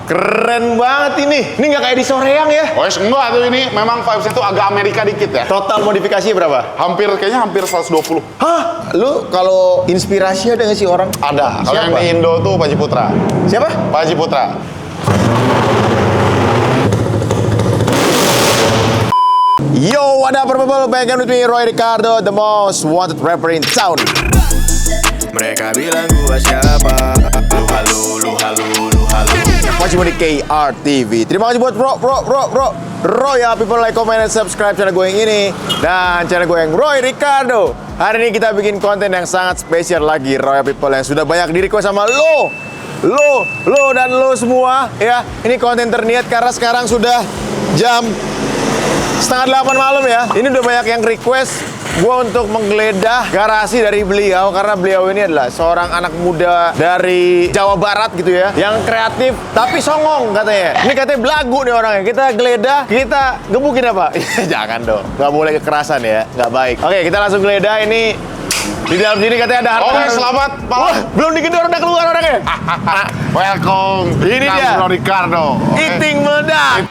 Keren banget ini. Ini nggak kayak di Soreang ya? Wes enggak tuh, ini memang vibes-nya tuh agak Amerika dikit ya. Total modifikasi berapa? Kayaknya hampir 120. Hah? Lu kalau inspirasi ada nggak sih orang? Ada. Kalau yang Siapa? di Indo tuh Pak Haji Putra. Siapa? Pak Haji Putra. Yo, what up people? Back with me, Roy Ricardo, the most wanted rapper in town. Mereka bilang gua siapa? Lu halu. Masih di KRTV. Terima kasih buat Roy ya people, like, comment, and subscribe channel gue yang ini dan channel gue yang Roy Ricardo. Hari ini kita bikin konten yang sangat spesial lagi, Roy people, yang sudah banyak di request sama lo dan lo semua ya. Ini konten terniat karena sekarang sudah jam 7:30 malam ya. Ini udah banyak yang request gue untuk menggeledah garasi dari beliau, karena beliau ini adalah seorang anak muda dari Jawa Barat gitu ya, yang kreatif tapi songong katanya. Ini katanya belagu nih orangnya. Kita geledah, kita gebukin apa? Jangan dong, nggak boleh kekerasan ya, nggak baik. Oke, kita langsung geledah. Ini di dalam sini katanya ada harta. Oke, selamat malam. Wah, belum digedor udah keluar orangnya. Welcome. Ini dia. Roy Ricardo. Oke. Iting meledak.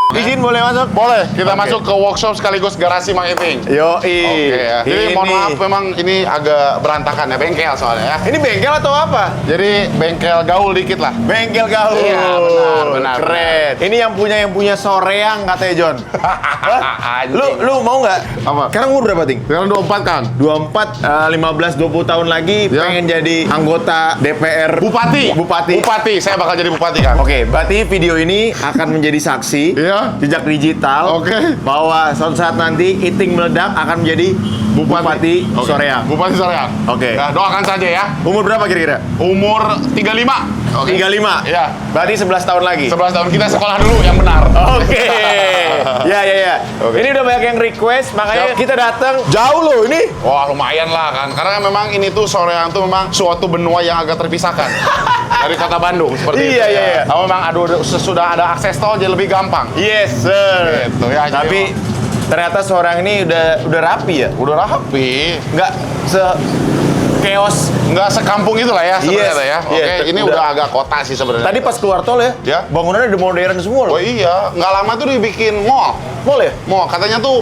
Izin boleh masuk? Boleh, kita Oke. masuk ke workshop sekaligus garasi Mang Iting. Yoi. Oke ya. Jadi mohon maaf, memang ini agak berantakan ya, bengkel soalnya ya. Ini bengkel atau apa? Jadi bengkel gaul dikit lah. Bengkel gaul. Iya, benar. Keren. Ini yang punya Soreang katanya John. Hah? Anjing. Lu mau nggak? Apa? Sekarang umur berapa, Ting? Sekarang 24 kan? 24, 15-20 tahun lagi Ya. pengen jadi anggota DPR Bupati, saya bakal jadi bupati kan? Oke, berarti video ini akan menjadi saksi Iya. jejak digital Oke. bahwa suatu saat nanti Iting meledak akan menjadi Bupati Oke. Soreang. Bupati Soreang. Oke. Ya, doakan saja ya. Umur berapa kira-kira? Umur 35. Oke. 35? Iya. Berarti 11 tahun lagi? 11 tahun kita sekolah dulu yang benar. Oke. Ya. Oke. Ini udah banyak yang request, makanya Siap. kita datang jauh loh ini. Wah, lumayan lah kan. Karena memang ini tuh Soreang tuh memang suatu benua yang agak terpisahkan dari kota Bandung seperti Iya, itu. iya. Ya. Kalau memang sudah ada akses tol jadi lebih gampang. Yes, sir. Gitu ya. jadi Tapi memang ternyata seorang ini udah rapi ya. udah rapi. Nggak chaos. Nggak sekampung itulah ya sebenarnya Yes. ya. Oke, Yes, ini udah. udah agak kota sih sebenarnya. Tadi pas keluar tol ya, Ya. bangunannya udah modern semua loh. Oh iya, nggak lama tuh dibikin mall. Mall ya? Mall, katanya tuh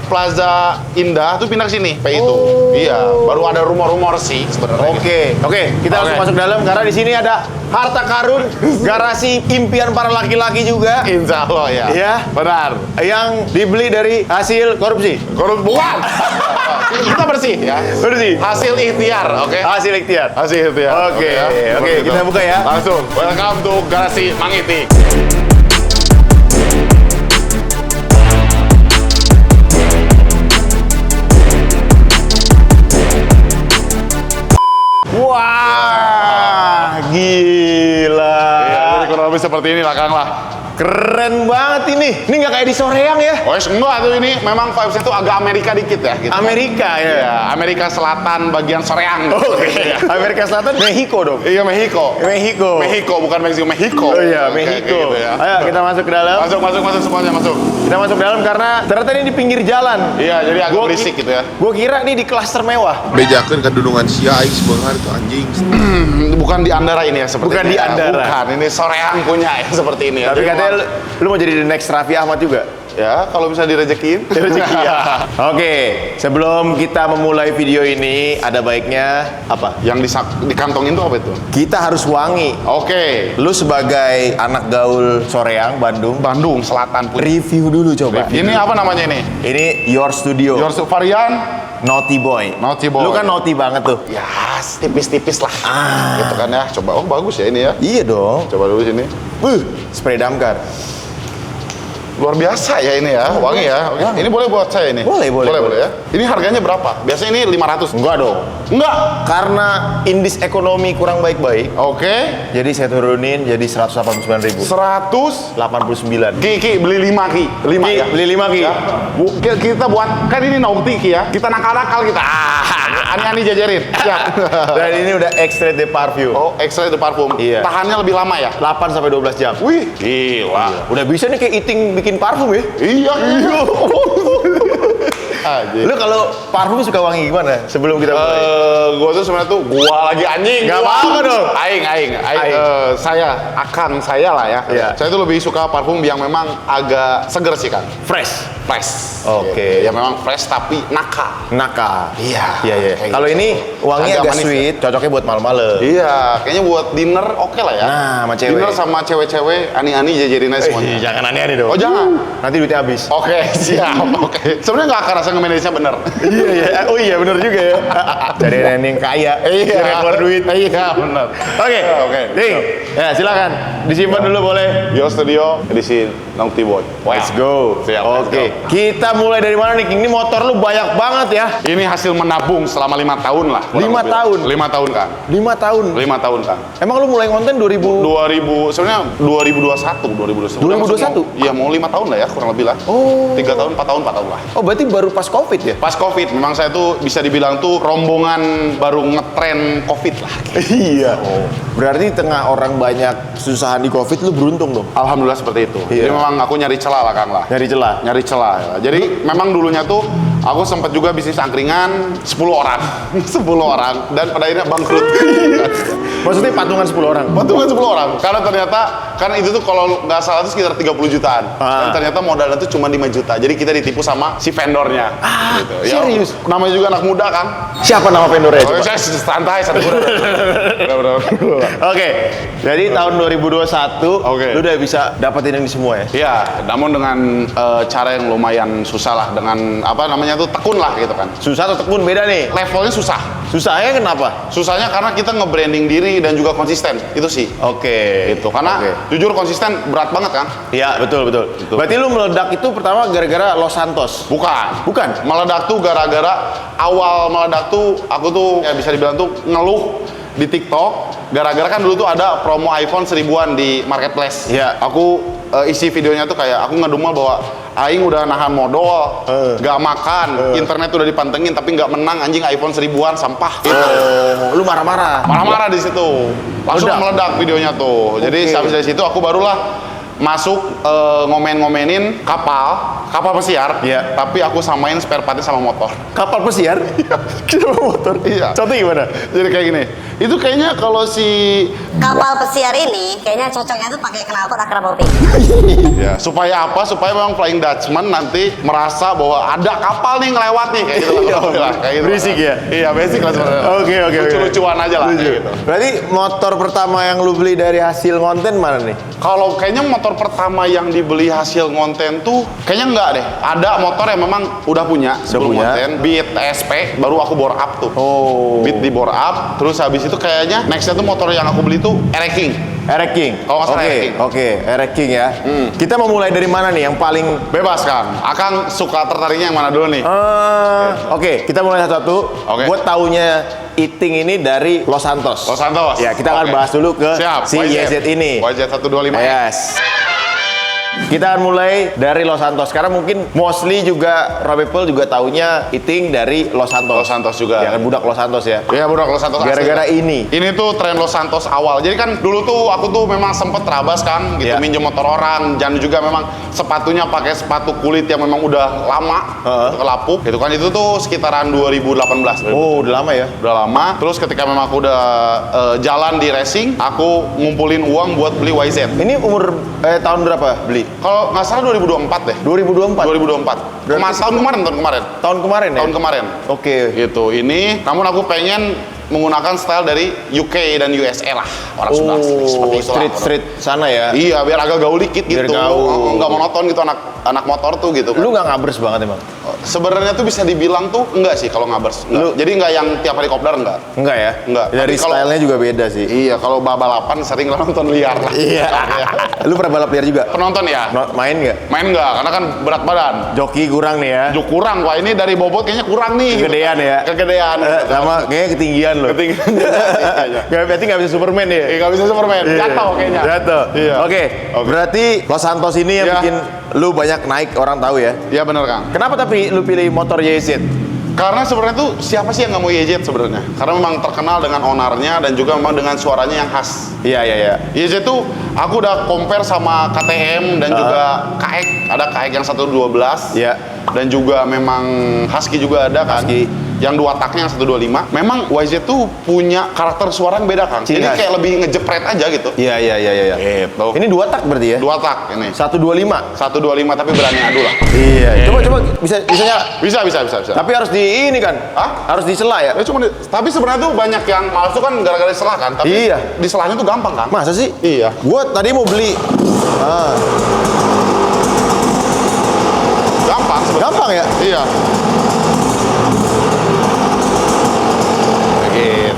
Plaza Indah tuh pindah ke sini, kayak itu. Oh. Iya, baru ada rumor-rumor sih sebenarnya. Oke, kita langsung Oke. masuk dalam karena di sini ada harta karun garasi impian para laki-laki juga. Insya Allah ya. Iya. Benar. Yang dibeli dari hasil korupsi. Bukan. Kita bersih ya. Bersih. Hasil ikhtiar, oke? Hasil ikhtiar. Hasil ikhtiar. Oke, ya. oke, Seperti kita itu. buka ya. Langsung. Welcome to garasi Mang Iting. Wah, gila. Iya, jadi kurang lebih seperti ini lah, Kang lah. Keren banget ini. Ini nggak kayak di Soreang ya? Wes enggak tuh, ini memang vibes-nya tuh agak Amerika dikit ya gitu. Amerika ya. Iya, Amerika Selatan bagian Soreang. Oke. Iya. Amerika Selatan, Mexico dong. Iya, Mexico. Mexico. Bukan Meksiko, Mexico. Oh iya, Oke, Mexico. kayak gitu ya. Ayo kita masuk ke dalam. Masuk semuanya masuk. Kita masuk ke dalam karena ternyata ini di pinggir jalan. Iya, jadi agak Gua berisik gitu ya. Gue kira ini di klaster mewah. bejakeun kadudungan sia aing sebenarnya itu anjing. Bukan di Andara ini ya seperti Bukan ini. di ya. Andara. Bukan, ini Soreang punya ya seperti ini ya. Tapi Jadi katanya memang- lu mau jadi the next Raffi Ahmad juga. ya kalau bisa direjekin. Rezeki ya. Oke, sebelum kita memulai video ini ada baiknya apa? Yang dikantongin tuh apa itu? Kita harus wangi. Oke. Lu sebagai anak gaul Soreang, Bandung, Bandung Selatan punya. review dulu coba. Ini apa namanya ini? Ini Your Studio. Your varian Naughty Boy. Naughty Boy. Lu kan naughty banget tuh. ya tipis-tipis lah. Gitu kan ya. Coba, oh bagus ya ini ya. Iya dong. Coba dulu sini. Spray damkar. luar biasa ya ini ya, wangi ya. Oke. Ini boleh buat saya ini? Boleh. ya. Ini harganya berapa? Biasanya ini 500. Enggak dong. Enggak. Karena indeks ekonomi kurang baik-baik, Oke. jadi saya turunin jadi 189.000. 100. 89. Ki, beli 5 Ki. 5 Ki, ya. beli 5 Ki. Ya. Kita buat, kan ini naughty Ki ya. Kita nakal-nakal kita. Ani-ani jajarin. Siap. Dan ini udah extrait de parfum. Oh, extrait de parfum. Iya. Tahannya lebih lama ya? 8 sampai 12 jam. Wih, gila. Udah bisa nih kayak Iting bikin parfum ya. Iya. Aja. Lu kalau parfum suka wangi gimana sebelum kita mulai? Gua tuh sebenarnya tuh gua lagi anjing. Nggak apa-apa dong. Aing. Aing. Saya lah ya. Iya. Saya tuh lebih suka parfum yang memang agak seger sih kan. Fresh. Fresh. Oke. Ya memang fresh tapi nakal. Naka. Iya. Iya. Kayak Kalau gitu. ini wangi Agak agak manis sweet, cocoknya buat malam-malam. Iya, kayaknya buat dinner oke lah ya. Nah, sama cewek. Dinner sama cewek-cewek ani-ani jajarin aja semuanya. Jangan aneh-aneh dong. Oh, jangan. Nanti duitnya habis. Oke, siap. Oke. Sebenarnya nggak akan rasa nge-manage-nya bener. Iya. Oh iya bener juga ya. Cari nenek yang kaya. Cari keluar duit. Iya, bener. Oke. Oke. Ding. Ya silakan. Disimpan dulu boleh. Yo Studio edisi Naughty Boy. Wow. Let's go. Siap, let's Oke. go. Kita mulai dari mana nih? King? Ini motor lu banyak banget ya. Ini hasil menabung selama 5 tahun lah. 5 tahun? 5 tahun, Kang. 5 tahun. 5 tahun, Kang. Emang lu mulai konten sebenarnya 2021. 2021? Iya, mau 5 tahun lah ya, kurang lebih lah. Oh. 3 tahun, 4 tahun lah. Oh berarti baru pas Covid ya? Pas Covid, memang saya tuh bisa dibilang tuh rombongan baru ngetren Covid lah. Iya. Berarti tengah orang banyak kesusahan di Covid lu beruntung dong. Alhamdulillah seperti itu. Iya. Jadi memang aku nyari celah lah, Kang lah. Nyari celah. Nyari celah ya. Jadi memang dulunya tuh aku sempat juga bisnis angkringan 10 orang. 10 orang dan pada akhirnya bangkrut. Maksudnya patungan 10 orang? Patungan 10 orang. Karena ternyata itu tuh kalau nggak salah itu sekitar 30 jutaan. Dan ternyata modalnya tuh cuma 5 juta. Jadi kita ditipu sama si vendornya. Gitu. Serius? Namanya juga anak muda kan. Siapa nama vendornya? Oh, Coba? saya santai satu bulan. Oke. Jadi tahun 2021 Oke. lu udah bisa dapetin ini semua ya? Iya, namun dengan cara yang lumayan susah lah, dengan apa namanya tuh tekun lah gitu kan. Susah atau tekun beda nih? Levelnya susah. Susahnya kenapa? Susahnya karena kita nge-branding diri dan juga konsisten. Itu sih. Oke. Gitu. Karena jujur konsisten berat banget kan? Iya, betul. Berarti lu meledak itu pertama gara-gara Los Santos? Bukan. Bukan? Meledak tuh gara-gara awal meledak tuh aku tuh ya bisa dibilang tuh ngeluh di TikTok gara-gara kan dulu tuh ada promo iPhone 1000-an di marketplace. Iya. Aku isi videonya tuh kayak aku ngedumel bahwa aing udah nahan modal, gak makan, internet udah dipantengin tapi nggak menang anjing iPhone 1000-an sampah. Gitu. Oh, lu marah-marah? Marah-marah di situ. Langsung meledak videonya tuh. Jadi habis dari situ aku barulah masuk ngomen-ngomenin kapal pesiar, Iya. tapi aku samain spare partnya sama motor. Kapal pesiar? Kita motor? Iya. Contoh gimana? Jadi kayak gini. Itu kayaknya kalau si Kapal pesiar ini kayaknya cocoknya tuh pakai knalpot akrapopi. ya, supaya apa? Supaya memang Flying Dutchman nanti merasa bahwa ada kapal nih ngelewat nih kayak gitu lah. Kayak gitu. Berisik ya? Iya, basic lah sebenarnya. Oke. Lucu-lucuan aja lah kayak gitu. Berarti motor pertama yang lu beli dari hasil konten mana nih? Kalau kayaknya motor pertama yang dibeli hasil konten tuh kayaknya enggak deh. Ada motor yang memang udah punya sebelum punya. konten, Beat SP, baru aku bore up tuh. Oh. Beat di bore up, terus habis itu kayaknya nextnya tuh motor yang aku beli tuh Erek King. Erek King. Kalau nggak salah Erek King. Oke, Erek King ya. Kita mau mulai dari mana nih yang paling Bebas kan? Akang suka tertariknya yang mana dulu nih? Oke, kita mulai satu-satu. Oke. Buat taunya Iting ini dari Los Santos. Los Santos. Ya, kita akan Oke. bahas dulu ke Siap, si YZ ini. YZ 125. Yes. Kita akan mulai dari Los Santos. Karena mungkin mostly juga raw people juga taunya Iting dari Los Santos. Los Santos juga. Ya kan budak Los Santos ya. Iya, budak Los Santos. Gara-gara asli. ini. Ini tuh tren Los Santos awal. Jadi kan dulu tuh aku tuh memang sempet terabas kan, gitu Iya. minjem motor orang. Dan juga memang sepatunya pakai sepatu kulit yang memang udah lama, gitu, kelapuk. Gitu kan itu tuh sekitaran 2018. Oh, udah lama ya. Udah lama. Terus ketika memang aku udah jalan di racing, aku ngumpulin uang buat beli YZ. Ini umur tahun berapa beli? Kalau nggak salah 2024 deh. 2024. 2024. Tahun kemarin. Tahun kemarin ya? Tahun kemarin. Oke. Gitu. Ini, namun aku pengen menggunakan style dari UK dan USA lah. Orang Sunda seperti itu lah. street sana ya. Iya, biar agak gaul dikit Biar gitu. gaul. Nggak monoton gitu anak motor tuh gitu kan. Lu nggak ngabers banget emang? Sebenarnya tuh bisa dibilang tuh enggak sih kalau ngabers. Enggak. Jadi enggak yang tiap hari kopdar enggak. Enggak ya? Enggak. Dari Tapi kalau- stylenya juga beda sih. Iya, kalau balapan sering lah nonton liar lah. Iya. Lu pernah balap liar juga? Penonton ya? Main nggak? Main enggak, karena kan berat badan. Joki kurang nih ya. Juk kurang, wah ini dari bobot kayaknya kurang nih. Kegedean ya? Kegedean. Sama kayaknya ketinggian loh. Ketinggian. Berarti nggak bisa Superman ya? Nggak bisa Superman, Iya. jatuh kayaknya. Jatuh. Iya. Oke. Berarti Los Santos ini yang Iya. bikin lu banyak naik, orang tahu ya. Iya benar Kang. Kenapa tapi lu pilih motor YZ? Karena sebenarnya tuh siapa sih yang nggak mau YZ sebenarnya? Karena memang terkenal dengan ownernya dan juga memang dengan suaranya yang khas. Iya. YZ tuh aku udah compare sama KTM dan juga KX. Ada KX yang 112. Iya. Dan juga memang Husky juga ada kan. Husky. Yang 2 taknya yang 125. Memang YZ tuh punya karakter suara yang beda kan. Ciri Jadi khas. kayak lebih ngejepret aja gitu. Iya. Gitu. Ini 2 tak berarti ya? 2 tak ini. 125. 125 tapi berani adu lah. Iya. Coba bisa nyala. Bisa. Tapi harus di ini kan? Hah? Harus disela ya? Tapi sebenarnya tuh banyak yang males tuh kan gara-gara diselah kan. Tapi Iya. diselahnya tuh gampang kan. Masa sih? Iya. Gua tadi mau beli. Gampang sebenarnya. Gampang ya? Iya.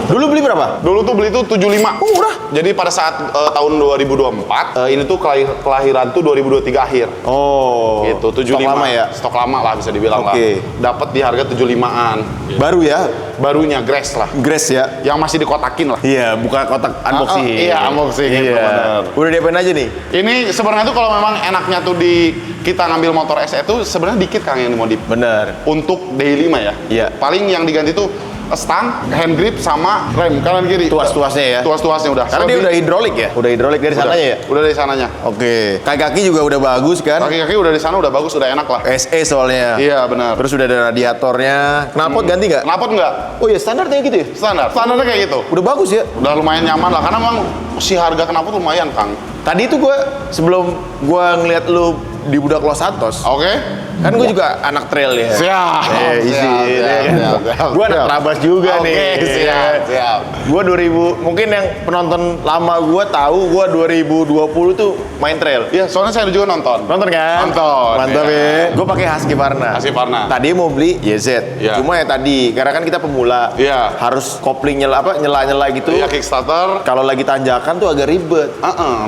Dulu beli berapa? Dulu tuh beli tuh 75. Murah. Jadi pada saat tahun 2024 ini tuh kelahiran tuh 2023 akhir. Oh. Gitu, 75. Stok lama ya? Stok lama lah bisa dibilang Oke. lah. Dapat di harga 75-an. Baru ya? Barunya Grace lah. Grace ya? Yang masih dikotakin lah. Iya, buka kotak unboxing. Iya, unboxing, gitu, bener. Udah diapain aja nih? Ini sebenarnya tuh kalau memang enaknya tuh di kita ngambil motor SE tuh sebenarnya dikit Kang yang dimodif. Bener. Untuk daily mah ya. Iya. Paling yang diganti tuh stang, hand grip sama rem kanan kiri. Tuas-tuasnya ya? Tuas-tuasnya udah. Karena dia udah hidrolik ya? Udah hidrolik dari Udah. sananya ya? Udah dari sananya. Oke. Kaki-kaki juga udah bagus kan? Kaki-kaki udah di sana udah bagus, udah enak lah. SE soalnya. Iya benar. Terus udah ada radiatornya. Knalpot ganti nggak? Knalpot enggak? Oh iya, standarnya gitu ya? Standar. Standarnya kayak gitu. Udah bagus ya? Udah lumayan nyaman lah karena memang si harga knalpot lumayan Kang. Tadi itu sebelum gue ngeliat lu di Budak Los Santos, Oke. kan gue juga anak trail ya. Siap. Gue anak Trabas juga Oke, nih. siap. Gue 2000, mungkin yang penonton lama gue tahu gue 2020 tuh main trail. Iya, soalnya saya juga nonton. Nonton kan? Nonton, Mantap ya. ya. Gue pakai Husky Varna. Husky Varna. Tadi mau beli YZ. Iya. Cuma ya tadi, karena kan kita pemula. Iya. Harus kopling nyela gitu. Iya, Kickstarter. Kalau lagi tanjakan tuh agak ribet.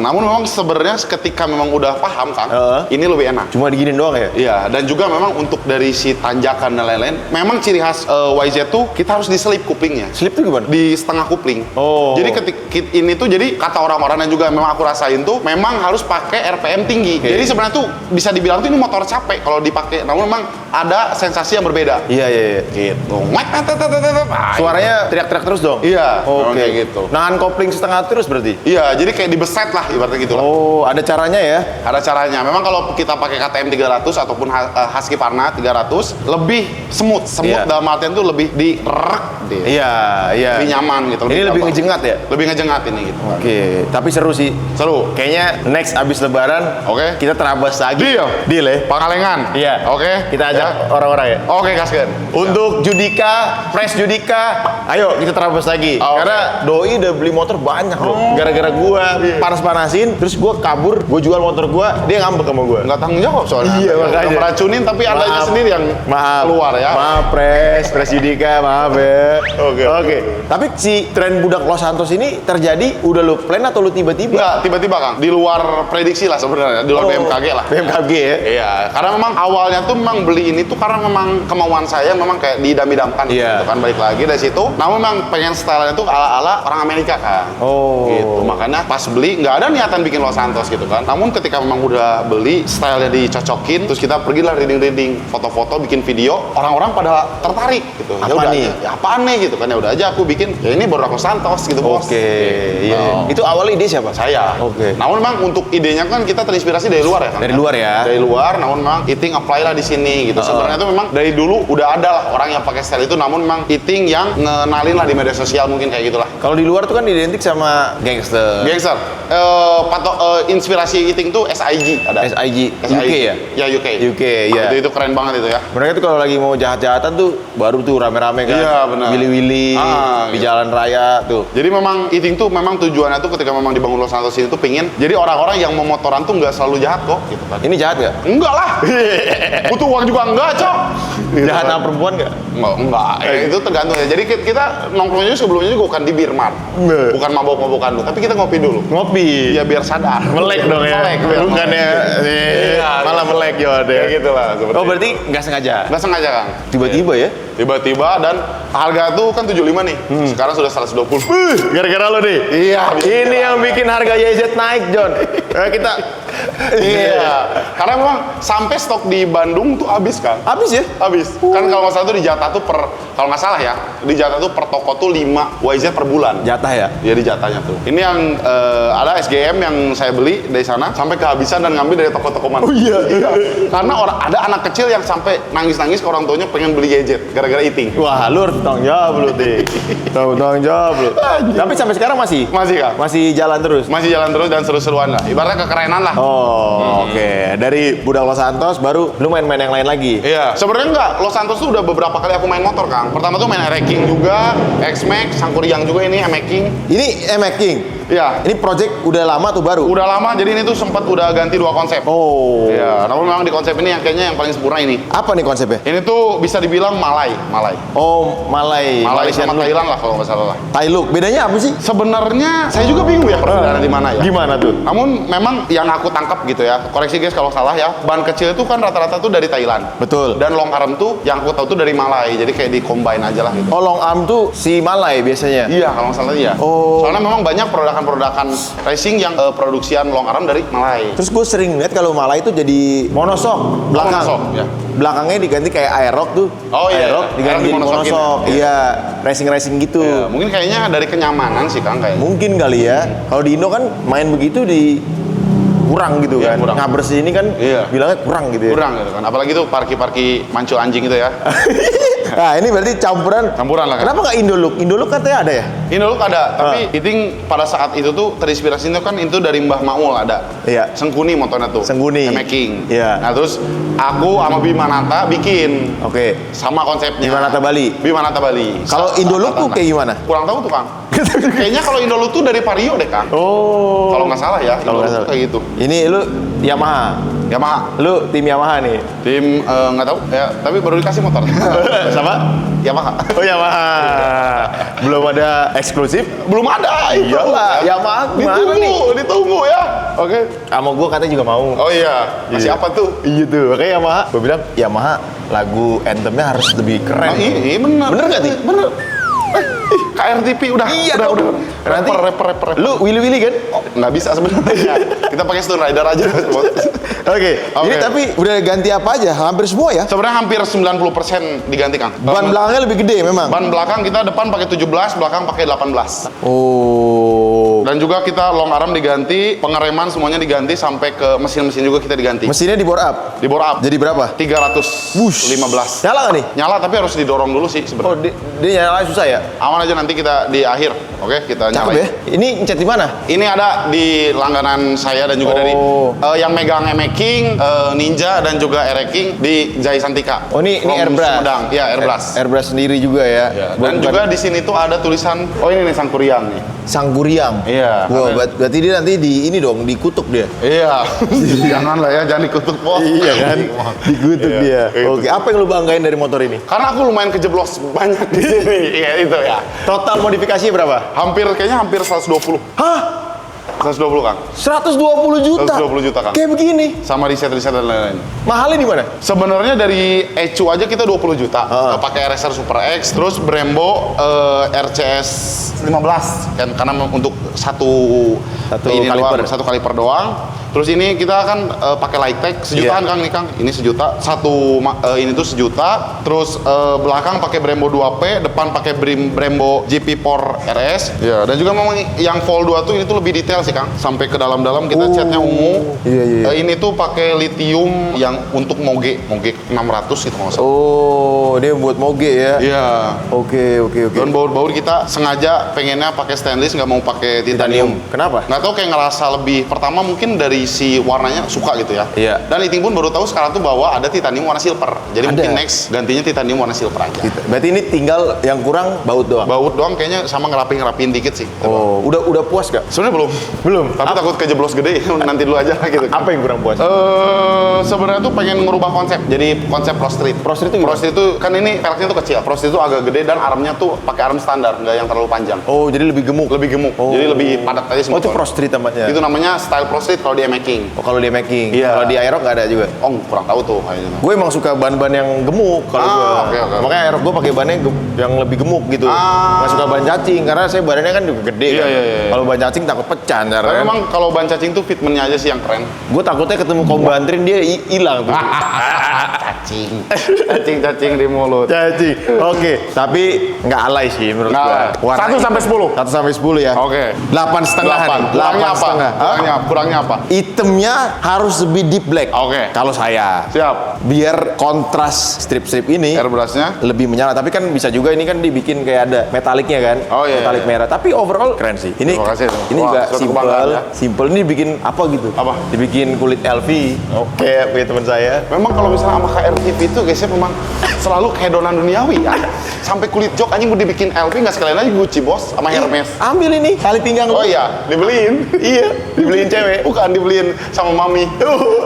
Namun memang sebenarnya ketika memang udah paham Kang, ini lebih enak. Cuma diginin doang ya? Iya, dan juga memang untuk dari si tanjakan dan lain-lain, memang ciri khas YZ tuh kita harus diselip kuplingnya. Slip tuh gimana? Di setengah kupling. Oh. Jadi ini tuh jadi kata orang-orang dan juga memang aku rasain tuh memang harus pakai RPM tinggi. Oke. Jadi sebenarnya tuh bisa dibilang tuh ini motor capek kalau dipakai. Namun memang ada sensasi yang berbeda. Iya. Gitu. Suaranya teriak-teriak terus dong? Iya, memang Oke. kayak gitu. Nahan kopling setengah terus berarti? Iya, jadi kayak dibeset lah ibaratnya gitu lah. Oh, ada caranya ya? Ada caranya. Memang kalau kita pakai KTM 300 ataupun Husky Varna 300 lebih smooth. Smooth Iya. dalam artian tuh lebih direk deh. Iya. Lebih nyaman gitu. Ini lebih gampang. ngejengat ya? Lebih ngejengat ini gitu. Oke, tapi seru sih. Seru. Kayaknya next abis lebaran, Oke. kita terabas lagi. Deal. Deal ya? Pangalengan. Iya. Oke. Kita ajak Ya. orang-orang ya? Oke, gaskeun. Untuk Judika, Fresh Judika, ayo kita terabas lagi. Oke. Karena Doi udah beli motor banyak loh. Gara-gara gua panas-panasin, terus gua kabur, gua jual motor gua, dia ngambek sama gua. Nggak tanggung jawab soalnya. Iya, makanya. Udah meracunin tapi andanya Maaf. sendiri yang keluar ya. Maaf, Fresh Judika, maaf ya. Oke. Tapi si tren Budak Los Santos ini terjadi udah lu plan atau lu tiba-tiba? Enggak, tiba-tiba Kang. Di luar prediksi lah sebenarnya. Di luar BMKG lah. BMKG ya? Iya, karena memang awalnya tuh memang beli ini tuh karena memang kemauan saya memang kayak didam-idamkan Iya. gitu kan, balik lagi dari situ. Namun memang pengen stylenya tuh ala-ala orang Amerika kan. Oh. Gitu, makanya pas beli nggak ada niatan bikin Los Santos gitu kan. Namun ketika memang udah beli, stylenya dicocokin, terus kita pergilah reading-reading, foto-foto, bikin video, orang-orang pada tertarik gitu. Ya Apa udah nih? aja, ya apaan nih gitu kan, ya udah aja aku bikin. Ya ini baru Los Santos gitu bos. Oke, Gitu. iya. Itu awal ide siapa? Saya. Oke. Namun memang untuk idenya kan kita terinspirasi dari luar ya kan. Dari luar ya? Dari luar, namun memang Iting apply lah di sini gitu. Sebenarnya itu memang dari dulu udah ada lah orang yang pakai style itu, namun memang Iting yang ngenalin lah di media sosial mungkin kayak gitulah. Kalau di luar tuh kan identik sama gangster. Gangster. Inspirasi Iting tuh SIG ada. SIG. UK ya? Ya UK. UK, iya. Itu keren banget itu ya. Mereka tuh kalau lagi mau jahat-jahatan tuh baru tuh rame-rame kan. Iya, benar. Willy-willy di gitu. jalan raya tuh. Jadi memang Iting tuh memang tujuannya tuh ketika memang dibangun Los Santos ini tuh pingin jadi orang-orang yang mau motoran tuh nggak selalu jahat kok gitu kan. Ini jahat gak? Enggak lah. Butuh uang juga enggak, Cok. gitu Jahat kan. sama perempuan nggak? Enggak. Ya, itu tergantung ya. Jadi kita nongkrongnya sebelumnya juga bukan di Birman. Bukan mabok-mabokan dulu, tapi kita ngopi dulu. Ngopi. Ya biar sadar. Melek dong ya. Melek, biar Bukannya Iya, malah melek ya. Kayak gitu lah. Oh berarti nggak sengaja? Nggak sengaja, Kang. Tiba-tiba ya? Tiba-tiba dan harga tuh kan 75 nih. Sekarang sudah 120. Gara-gara lo nih? Iya. Ini yang bikin harga YZ naik, John. Kita Iya. Karena memang sampai stok di Bandung tuh habis, Kang. habis ya? Habis. Kan kalau nggak salah tuh di Jatah tuh kalau nggak salah ya, di Jatah tuh per toko tuh 5 YZ per bulan. Jatah ya? Jadi jatahnya tuh. Ini yang ada SGM yang saya beli dari sana sampai kehabisan dan ngambil dari toko-toko mana. Oh iya. Karena ada anak kecil yang sampai nangis-nangis ke orang tuanya pengen beli gadget gara-gara eating. Wah, lu harus tanggung jawab lu, Dik. Tanggung jawab lu. Tapi sampai sekarang masih? Masih, Kang. Masih jalan terus? Masih jalan terus dan seru-seruan lah. Ibaratnya kekerenan lah. Oh, oke. Dari budak Los Santos baru lu main-main yang lain lagi? Iya, sebenarnya enggak. Los Santos tuh udah beberapa kali aku main motor, Kang. Pertama tuh main Ereking juga, X-Max, Sangkuriang juga ini, Emeking. Ini Making. Iya. Ini project udah lama tuh baru? Udah lama, jadi ini tuh sempat udah ganti 2 konsep. Oh. Iya, namun memang di konsep ini yang kayaknya yang paling sempurna ini. Apa nih konsepnya? Ini tuh bisa dibilang Malay. Oh, Malay Sama look. Thailand lah kalau nggak salah lah. Thai look. Bedanya apa sih? Sebenarnya saya juga bingung ya perbedaannya di mana ya. Gimana tuh? Namun memang yang aku tangkap gitu ya, koreksi guys kalau salah ya, ban kecil itu kan rata-rata tuh dari Thailand. Betul. Dan long arm tuh yang aku tahu tuh dari Malay, jadi kayak di combine aja lah gitu. Oh, long arm tuh si Malay biasanya? Iya, kalau nggak salah iya. Oh. Soalnya memang banyak produkan racing yang produksian long arm dari Malay. Terus gue sering lihat kalau Malay itu jadi monosok belakang. Monosok, ya. Belakangnya diganti kayak Aerox tuh. Oh, iya, Aerox iya. diganti Aerox jadi dimonosokin, monosok. ya. Iya, racing gitu. Ya, mungkin kayaknya dari kenyamanan sih Kang kayaknya. Mungkin kali ya. Kalau di Indo kan main begitu di kurang gitu Iya, kan. kurang. Ngaber sini kan Iya. bilangnya kurang gitu ya. Kurang gitu kan. Apalagi tuh parki-parki mancul anjing gitu ya. Nah, ini berarti campuran. Campuran lah kan. Kenapa nggak Indolook? Indolook katanya ada ya? Indolook ada, tapi Iting pada saat itu tuh terinspirasi itu kan itu dari Mbah Maul ada. Iya. Sengkuni motornya tuh. Sengkuni. Making. Iya. Nah terus aku sama Bimanata bikin Oke. sama konsepnya. Bimanata Bali. Bimanata Bali. Kalau Indolook tuh kayak gimana? Kurang tahu tuh Kang. Kayaknya kalau Indolook tuh dari Vario deh Kang. Oh. Kalau nggak salah ya. Kalau nggak Indolook salah. tuh kayak gitu. Ini lu Yamaha. Yamaha. Lu tim Yamaha nih. Tim nggak tahu ya, tapi baru dikasih motor. Sama? Yamaha. Oh Yamaha. Belum ada eksklusif? Belum ada. itu. Iyalah, Yamaha gimana nih? Ditunggu ya. Oke. Sama gua katanya juga mau. Oh iya. Masih Iya. apa tuh? Iya tuh, makanya Yamaha. Gua bilang Yamaha lagu anthemnya harus lebih keren. Oh, iya bener. Bener nggak, Ti? Bener. KRTP udah. Iya udah, dong. udah. Nanti Rapper. Lu willy-willy kan? Oh, nggak bisa sebenarnya. Kita pakai Stone Rider aja. Oke. Ini tapi udah ganti apa aja? Hampir semua ya? Sebenarnya hampir 90% diganti Kang. Ban belakangnya lebih gede memang. Ban belakang kita depan pakai 17, belakang pakai 18. Oh. Dan juga kita long arm diganti, pengereman semuanya diganti sampai ke mesin-mesin juga kita diganti. Mesinnya di bore up. Di bore up. Jadi berapa? 315. Nyala nggak nih? Nyala tapi harus didorong dulu sih Oh, sebenarnya. dia nyala susah ya? Aman aja nanti kita di akhir. Oke, kita Cakep nyalain. ya? Ini ngecat di mana? Ini ada di langganan saya dan juga dari yang megang Making, Ninja dan juga Ereking di Jai Santika. Oh, ini From airbrush. Sumedang. Ya, airbrush. Airbrush sendiri juga ya. Ya, Bukan- dan juga di sini tuh ada tulisan, oh ini nih Sangkuriang nih. Sangkuriang. Iya. Wah, berarti dia nanti di ini dong, dikutuk dia. Iya. Jangan lah ya, jangan dikutuk bos. Iya kan? Dikutuk Iya, dia. itu. Oke, apa yang lu banggain dari motor ini? Karena aku lumayan kejeblos banyak di sini. Iya itu ya. Total modifikasinya berapa? Kayaknya hampir 120. Hah? 120 Kang. 120 juta? 120 juta, Kang. Kayak begini? Sama riset-riset dan lain-lain. Mahalnya di mana? Sebenarnya dari ECU aja kita 20 juta. Pakai RSR Super X, terus Brembo RCS 15 kan karena untuk satu kaliper. satu kaliper doang. Terus ini kita kan pakai Lighttech sejutaan Kang nih Kang. Ini sejuta. Ini tuh sejuta. Terus belakang pakai Brembo 2P, depan pakai Brembo GP4 RS. Ya, dan juga memang yang Vol 2 tuh ini tuh lebih detail sih Kang. Sampai ke dalam-dalam kita catnya ungu. Iya. Ini tuh pakai lithium yang untuk moge 600 gitu kalau nggak salah. Oh, dia buat moge ya? Iya. Oke. Dan baut-baut kita sengaja pengennya pakai stainless, nggak mau pakai titanium. Kenapa? Nggak tahu, kayak ngerasa lebih, pertama mungkin dari si warnanya suka gitu ya. Iya. Dan Iting pun baru tahu sekarang tuh bahwa ada titanium warna silver. Jadi Ada. mungkin next gantinya titanium warna silver aja. Berarti ini tinggal yang kurang baut doang? Baut doang kayaknya sama ngerapiin dikit sih. Oh, udah puas gak? Sebenarnya belum. Belum. Tapi takut kejeblos gede, nanti dulu aja gitu. Apa yang kurang puas? Sebenarnya tuh pengen merubah konsep. Jadi konsep Pro Street. Pro Street itu gimana? Pro Street itu kan ini peleknya tuh kecil. Pro Street itu agak gede dan armnya tuh pakai arm standar, nggak yang terlalu panjang. Oh, jadi lebih gemuk. Lebih gemuk. Oh. Jadi lebih padat aja semua. Oh, itu Pro Street namanya. Itu namanya style Pro Street kalau di making. Oh, kalau dia making. Iya. Kalau di Aerox nggak ada juga. Oh, kurang tahu tuh kayaknya. Gue emang suka ban-ban yang gemuk kalau gue. Oke. Makanya Aerox gue pakai bannya yang lebih gemuk gitu. Nggak suka ban cacing karena saya badannya kan juga gede kan. Iya. Kalau ban cacing takut pecah ntar. Tapi Kan. memang kalau ban cacing tuh fitmentnya aja sih yang keren. Gue takutnya ketemu kombantrin dia hilang tuh. Cacing di mulut. Cacing. Oke, tapi nggak alay sih menurut Nggak gue. alay. Warna 1 sampai 10. 1 sampai 10 ya. Oke. 8,5-an. 8. Kurangnya apa? 8,5. Kurangnya apa? Itemnya harus lebih deep black. Oke. Kalau saya. Siap. Biar kontras strip-strip ini Airbrushnya. lebih menyala. Tapi kan bisa juga ini kan dibikin kayak ada metaliknya kan. Oh, iya, Metalik iya. merah. Tapi overall keren sih. Ini Terima kasih, ini Wah, juga suatu kebanggaan ya. simple. Ini dibikin apa gitu? Apa? Dibikin kulit LV. Oke, punya teman saya. Memang kalau misalnya sama KRTV itu guysnya memang selalu kehedonan duniawi ya. Sampai kulit jok anjing mau dibikin LV nggak sekalian aja Gucci bos sama Hermes. Ambil ini tali pinggang lu. Oh iya, dibeliin. Iya, dibeliin cewek. Bukan dibeliin sama mami.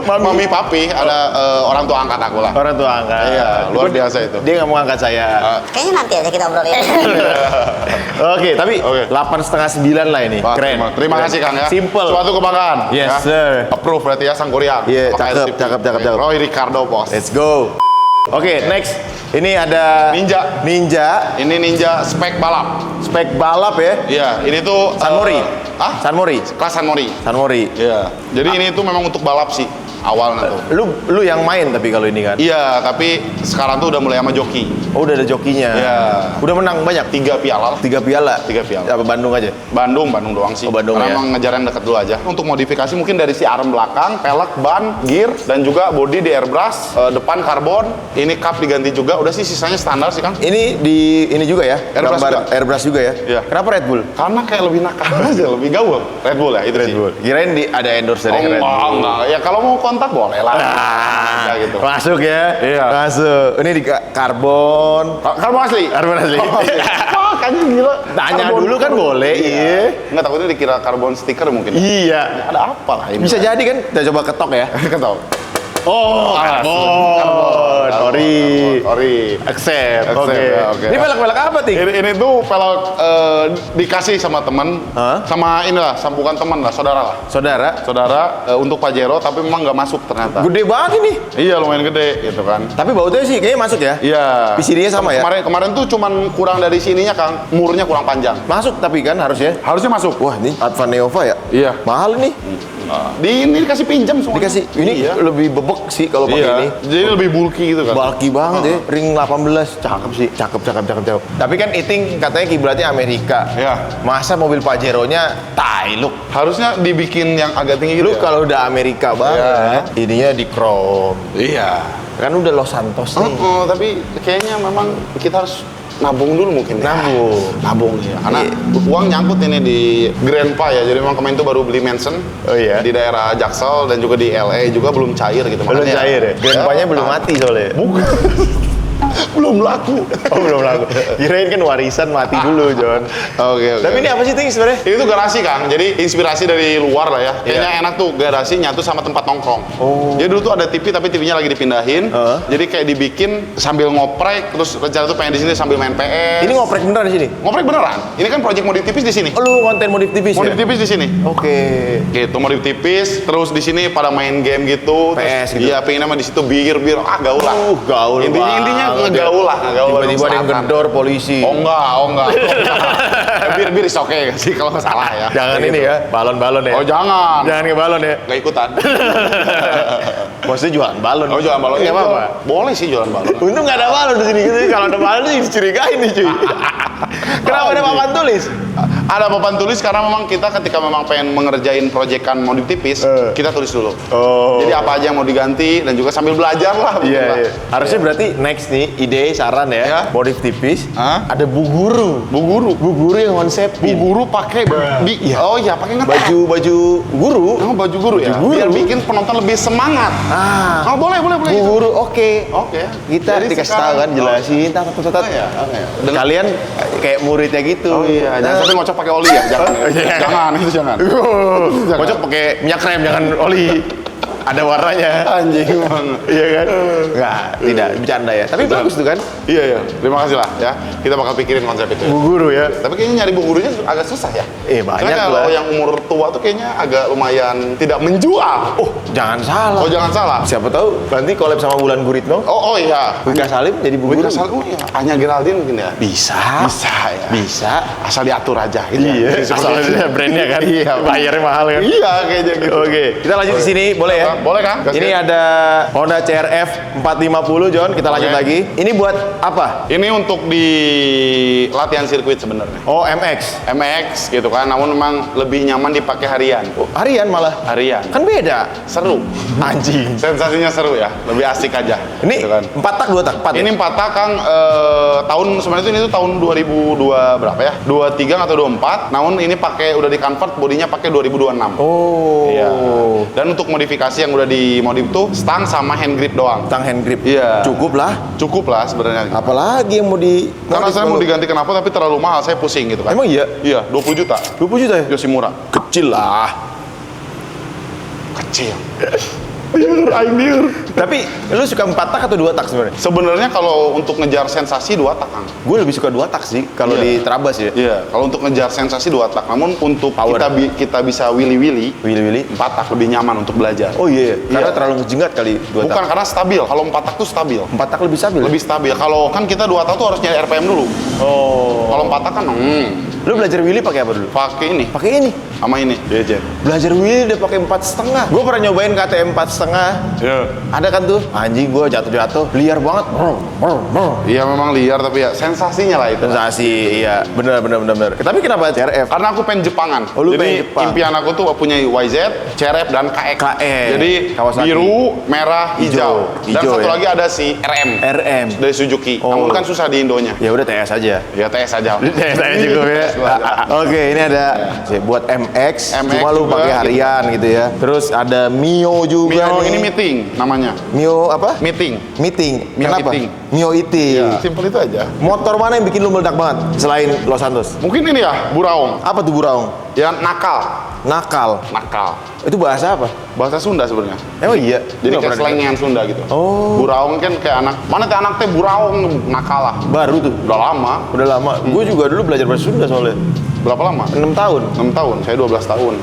Mami papi ada orang tua angkat aku lah. Orang tua angkat. Iya, luar biasa itu. Dia nggak mau angkat saya. Kayaknya nanti aja kita obrolin. Oke, tapi Oke. 8,5-9 lah ini. Wah, Keren. Terima Keren. kasih Kang ya. Simple. Suatu kebanggaan. Yes, ya. sir. Approve berarti ya sang Korean. Iya, Sama cakep, KRTV. cakep. Roy Ricardo bos. Let's go. Oke, next. Ini ada Ninja. Ninja Ini Ninja spek balap. spek balap ya. Iya, ini tuh Sanmori. Sanmori. Kelas Sanmori. Sanmori. Iya. Jadi ini tuh memang untuk balap sih awalnya tuh. Lu yang main tapi kalau ini kan. Iya, tapi sekarang tuh udah mulai sama joki. Oh, udah ada jokinya. Iya. Udah menang banyak. 3 piala lah. 3 piala. 3 piala. Apa Bandung aja? Bandung doang sih. Oh, Bandung Karena ya. emang ngejar yang deket dulu aja. Untuk modifikasi mungkin dari si arm belakang, pelek, ban, gear, dan juga body di airbrush, depan karbon, ini cup diganti juga. Udah sih sisanya standar sih Kang. Ini ini juga ya. Airbrush Gambar juga. airbrush juga ya. Iya. Kenapa Red Bull? Karena kayak lebih nakal aja, lebih gaul. Red Bull ya, itu Red sih. Bull. Kirain ada endorse dari Red Bull. Enggak. Ya kalau mau kontak boleh lah. Ah, Ya, gitu. Masuk ya. Iya. Masuk. Ini di karbon. Karbon asli? Karbon asli. Makanya gila. Tanya Karbon. dulu kan boleh. Iya. Nggak, takutnya dikira karbon stiker mungkin. Iya. Ada apa lah ini? Bisa jadi kan. Kita coba ketok ya. Ketau. Oh, karbon. Ori. Accept. Accept, Oke. ya, oke. Ini pelek-pelek apa, Ting? Ini tuh pelek dikasih sama teman, Hah? sama inilah, bukan teman lah, saudara lah. Saudara, Untuk Pajero, tapi memang nggak masuk ternyata. gede banget ini. Iya, lumayan gede gitu kan. Tapi bautnya sih kayaknya masuk ya. Iya. PCD-nya sama ya? Kemarin tuh cuman kurang dari sininya Kang, murnya kurang panjang. Masuk tapi kan harusnya. Harusnya masuk. Wah, ini Advan Neova ya? Iya. Mahal nih. Ini dikasih pinjam semua. Dikasih ini Iya. lebih bebek sih kalau pakai Iya. ini. Jadi lebih bulky gitu kan. Bulky banget ya, ring 18, cakep sih, cakep. Tapi kan Iting katanya kiblatnya Amerika. Iya. Masa mobil Pajero-nya Thai look? Harusnya dibikin yang agak tinggi Lu gitu. kalau udah Amerika banget, ininya di chrome. Iya. Kan udah Los Santos nih. Tapi kayaknya memang kita harus nabung dulu mungkin. Nabung ya. Karena uang nyangkut ini di Grandpa ya. Jadi memang kemarin itu baru beli mansion. Oh iya? Di daerah Jaksel dan juga di LA juga belum cair gitu. Belum Makanya- cair ya? Grandpa-nya belum nah. mati soalnya. Bukan. Belum laku. Oh, belum laku. Kirain kan warisan mati dulu, John. Oke. Tapi ini apa sih, Ting, sebenarnya? Ini tuh garasi Kang, jadi inspirasi dari luar lah ya. Kayaknya Iya. enak tuh garasi nyatu sama tempat nongkrong. Oh. Jadi dulu tuh ada TV tapi TV-nya lagi dipindahin. Jadi kayak dibikin sambil ngoprek, terus rencana tuh pengen di sini sambil main PS. Ini ngoprek beneran di sini? ngoprek beneran. Ini kan project modif tipis di sini. Oh, lu konten modif tipis Modif ya? tipis di sini. Oke. Gitu, modif tipis, terus di sini pada main game gitu. PS terus, gitu. Iya, pengen sama di situ bir, gaul lah. Gaul Intinya banget. ngegaul lah, ngegaul. Tiba-tiba ada yang Selatan. gedor polisi. Oh enggak. Bir is oke sih kalau nggak salah ya. Jangan Kayak ini gitu. ya, balon-balon ya. Oh jangan. Jangan ke balon ya. Nggak ikutan. Maksudnya jualan balon. Oh jualan balon Nggak apa-apa. Boleh sih jualan balon. Untung nggak ada balon di sini. Gitu. Kalau ada balon sih dicurigain nih cuy. Kenapa ada papan tulis? Ada papan tulis karena memang kita ketika memang pengen mengerjain proyekan modif tipis, kita tulis dulu. Oh. Jadi apa aja yang mau diganti dan juga sambil belajar lah. Iya, lah. iya. Harusnya berarti next nih ide saran ya, Ya. modif tipis. Hah? Ada bu guru. Bu guru yang konsepin. guru pakai oh iya pakai ngetek. Baju guru. Oh, baju guru ya. Baju guru. Biar bikin penonton lebih semangat. Ah. Oh boleh Bu itu. guru oke. Oke. Kita Jadi dikasih tahu sekarang- kan, jelasin, tat. Oh, iya. Kalian kayak muridnya gitu. Oh iya, jangan sampai ngocok pakai oli ya, jangan. Jangan, itu jangan. Ngocok pakai minyak rem, jangan oli. Ada warnanya. Anjing banget. Iya kan? Enggak, tidak bercanda ya. Tapi bagus tuh kan? Iya, iya. Terima kasih lah ya. Kita bakal pikirin konsep itu. Bu guru ya. Tapi kayaknya nyari bu gurunya agak susah ya. Banyak Karena kalau lah. yang umur tua tuh kayaknya agak lumayan tidak menjual. Oh, jangan salah. Oh, jangan salah. Siapa tahu nanti collab sama Wulan Guritno. Oh iya. Wika Salim jadi bu guru. Wika Salim, oh iya. Anya Geraldine mungkin ya. Bisa. Bisa ya. Bisa. Asal diatur aja gitu. Iya, ya. asal ada brandnya kan. Iya. Bayarnya mahal kan. Iya, kayaknya gitu. Oke, kita lanjut di sini, boleh ya? Boleh kan? Ini ada Honda CRF 450, John. Kita lanjut Oke. lagi. Ini buat apa? Ini untuk di latihan sirkuit sebenarnya. Oh, MX. MX gitu kan, namun memang lebih nyaman dipakai harian. Harian malah. Harian. Kan beda. Seru. Anjing. Sensasinya seru ya, lebih asik aja. Ini gitu kan. 4 tak, 2 tak, 4. Ini 4 tak Kang, tahun sebenarnya itu ini tuh tahun 2002 berapa ya? 23 atau 24. Namun ini pakai udah di convert bodinya pakai 2026. Oh. Iya. Dan untuk modifikasi yang udah dimodif tuh stang sama hand grip doang. Tang hand grip. Iya. Cukup lah. Cukup lah sebenarnya. Apalagi yang mau di Karena saya mau diganti kenapa tapi terlalu mahal, saya pusing gitu kan. Emang iya? Iya, 20 juta. 20 juta ya? Yoshimura. Kecil lah. Kecil. Tapi lu suka 4 tak atau 2 tak sebenarnya? Sebenarnya kalau untuk ngejar sensasi 2 tak Kang. Gue lebih suka 2 tak sih kalau Iya. di Trabas ya. Iya, kalau untuk ngejar sensasi 2 tak. Namun untuk Power. kita bisa willy-willy Willy. 4 tak lebih nyaman untuk belajar. Oh iya, karena Iya. terlalu jenggat kali 2 Bukan tak. karena stabil. Kalau 4 tak tuh stabil. 4 tak lebih stabil. Lebih stabil. Kalau kan kita 2 tak tuh harus nyari RPM dulu. Oh. Kalau 4 tak kan Lu belajar Willy pakai apa dulu? pakai ini Pakai ini. sama ini. Iya, Belajar Willy udah pakai 4,5. Gue pernah nyobain KTM 4,5. Iya. Ada kan tuh? Anjing gue jatuh-jatuh, liar banget. Iya memang liar tapi ya sensasinya lah itu. Sensasi, iya. Bener. Tapi kenapa CRF? Karena aku pengen Jepangan. Oh, lu Jadi pengen Jepang. impian aku tuh punya YZ, CRF dan KX. Jadi Kawasaki. biru, merah, hijau. Dan Hijau satu ya. lagi ada si RM RM. dari Suzuki. Oh. Namun kan susah di Indonya. Ya udah TS aja. Ya TS aja. TS aja cukup ya. Oke, ini ada buat MX, cuma lu juga, pakai harian gitu ya. Terus ada Mio juga Mio nih. ini meeting namanya. Mio apa? Meeting. Meeting. Mio Kenapa? Eating. Mio Eating. Ya, simpel itu aja. Motor mana yang bikin lu meledak banget selain Los Santos? Mungkin ini ya, Buraung. Apa tuh Buraung? Ya nakal. Nakal. Nakal. Itu bahasa apa? Bahasa Sunda sebenarnya. Emang iya? Jadi Gua nggak kayak pernah slengan Sunda gitu. Oh. Buraung kan kayak anak. Mana teh anak teh Buraung nakal lah. dengar. Baru tuh. Udah lama. Udah lama. Gue juga dulu belajar bahasa Sunda soalnya. Berapa lama? 6 tahun. 6 tahun. Saya 12 tahun.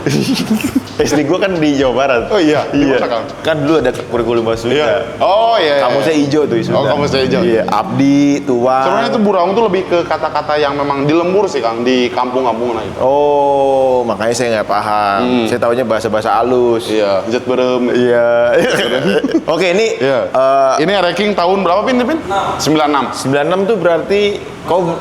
SD gue kan di Jawa Barat. Oh iya? Di Iya. mana, Kang? Kan dulu ada kurikulum bahasa Sunda. Oh iya. Kamusnya hijau tuh Sunda. Oh, kamusnya hijau. Iya, abdi, tua. Sebenarnya itu Buraung tuh lebih ke kata-kata yang memang di lembur sih Kang, di kampung-kampung lah itu. Oh, makanya saya nggak paham. Saya taunya bahasa-bahasa halus. Iya, jet berem. Iya. Oke, ini Iya. Ini ranking tahun berapa Pin? 96. 96 tuh berarti kau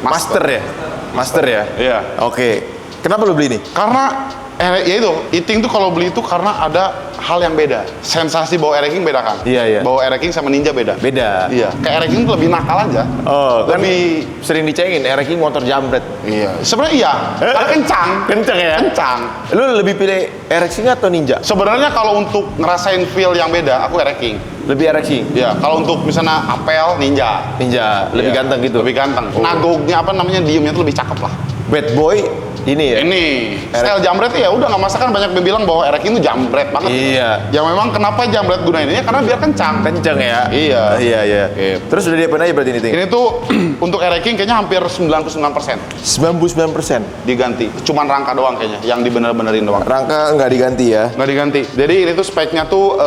master ya? Master ya? Iya. Oke. Kenapa lu beli ini? Karena ya itu, Eating tuh kalau beli itu karena ada hal yang beda. Sensasi bawa Ereking beda kan? Iya. Bawa Ereking sama Ninja beda. Beda. Iya. Kayak Ereking tuh lebih nakal aja. Oh, kan Lebih sering dicengin, Ereking motor jambret. iya. Sebenarnya iya. Karena kencang. Kenceng ya? Kencang. Lu lebih pilih Ereking atau Ninja? Sebenarnya kalau untuk ngerasain feel yang beda, aku Ereking. Lebih Ereking? Ya, kalau untuk misalnya apel Ninja. Ninja, lebih Iya. ganteng gitu? Lebih ganteng. Oh. Nagognya apa namanya, diemnya tuh lebih cakep lah. Bad boy, ini ya? Ini style jambret ya udah nggak masalah, kan banyak yang bilang bahwa Ereking itu jambret banget. Iya. Ya memang kenapa jambret gunainnya karena biar kencang. Kenceng ya? Iya. Iya. Gitu. Terus udah diapain aja berarti ini, Ting? Ini tuh untuk Ereking kayaknya hampir 99% 99%. diganti. Cuman rangka doang kayaknya yang dibener-benerin doang. Rangka nggak diganti ya? Nggak diganti. Jadi ini tuh speknya tuh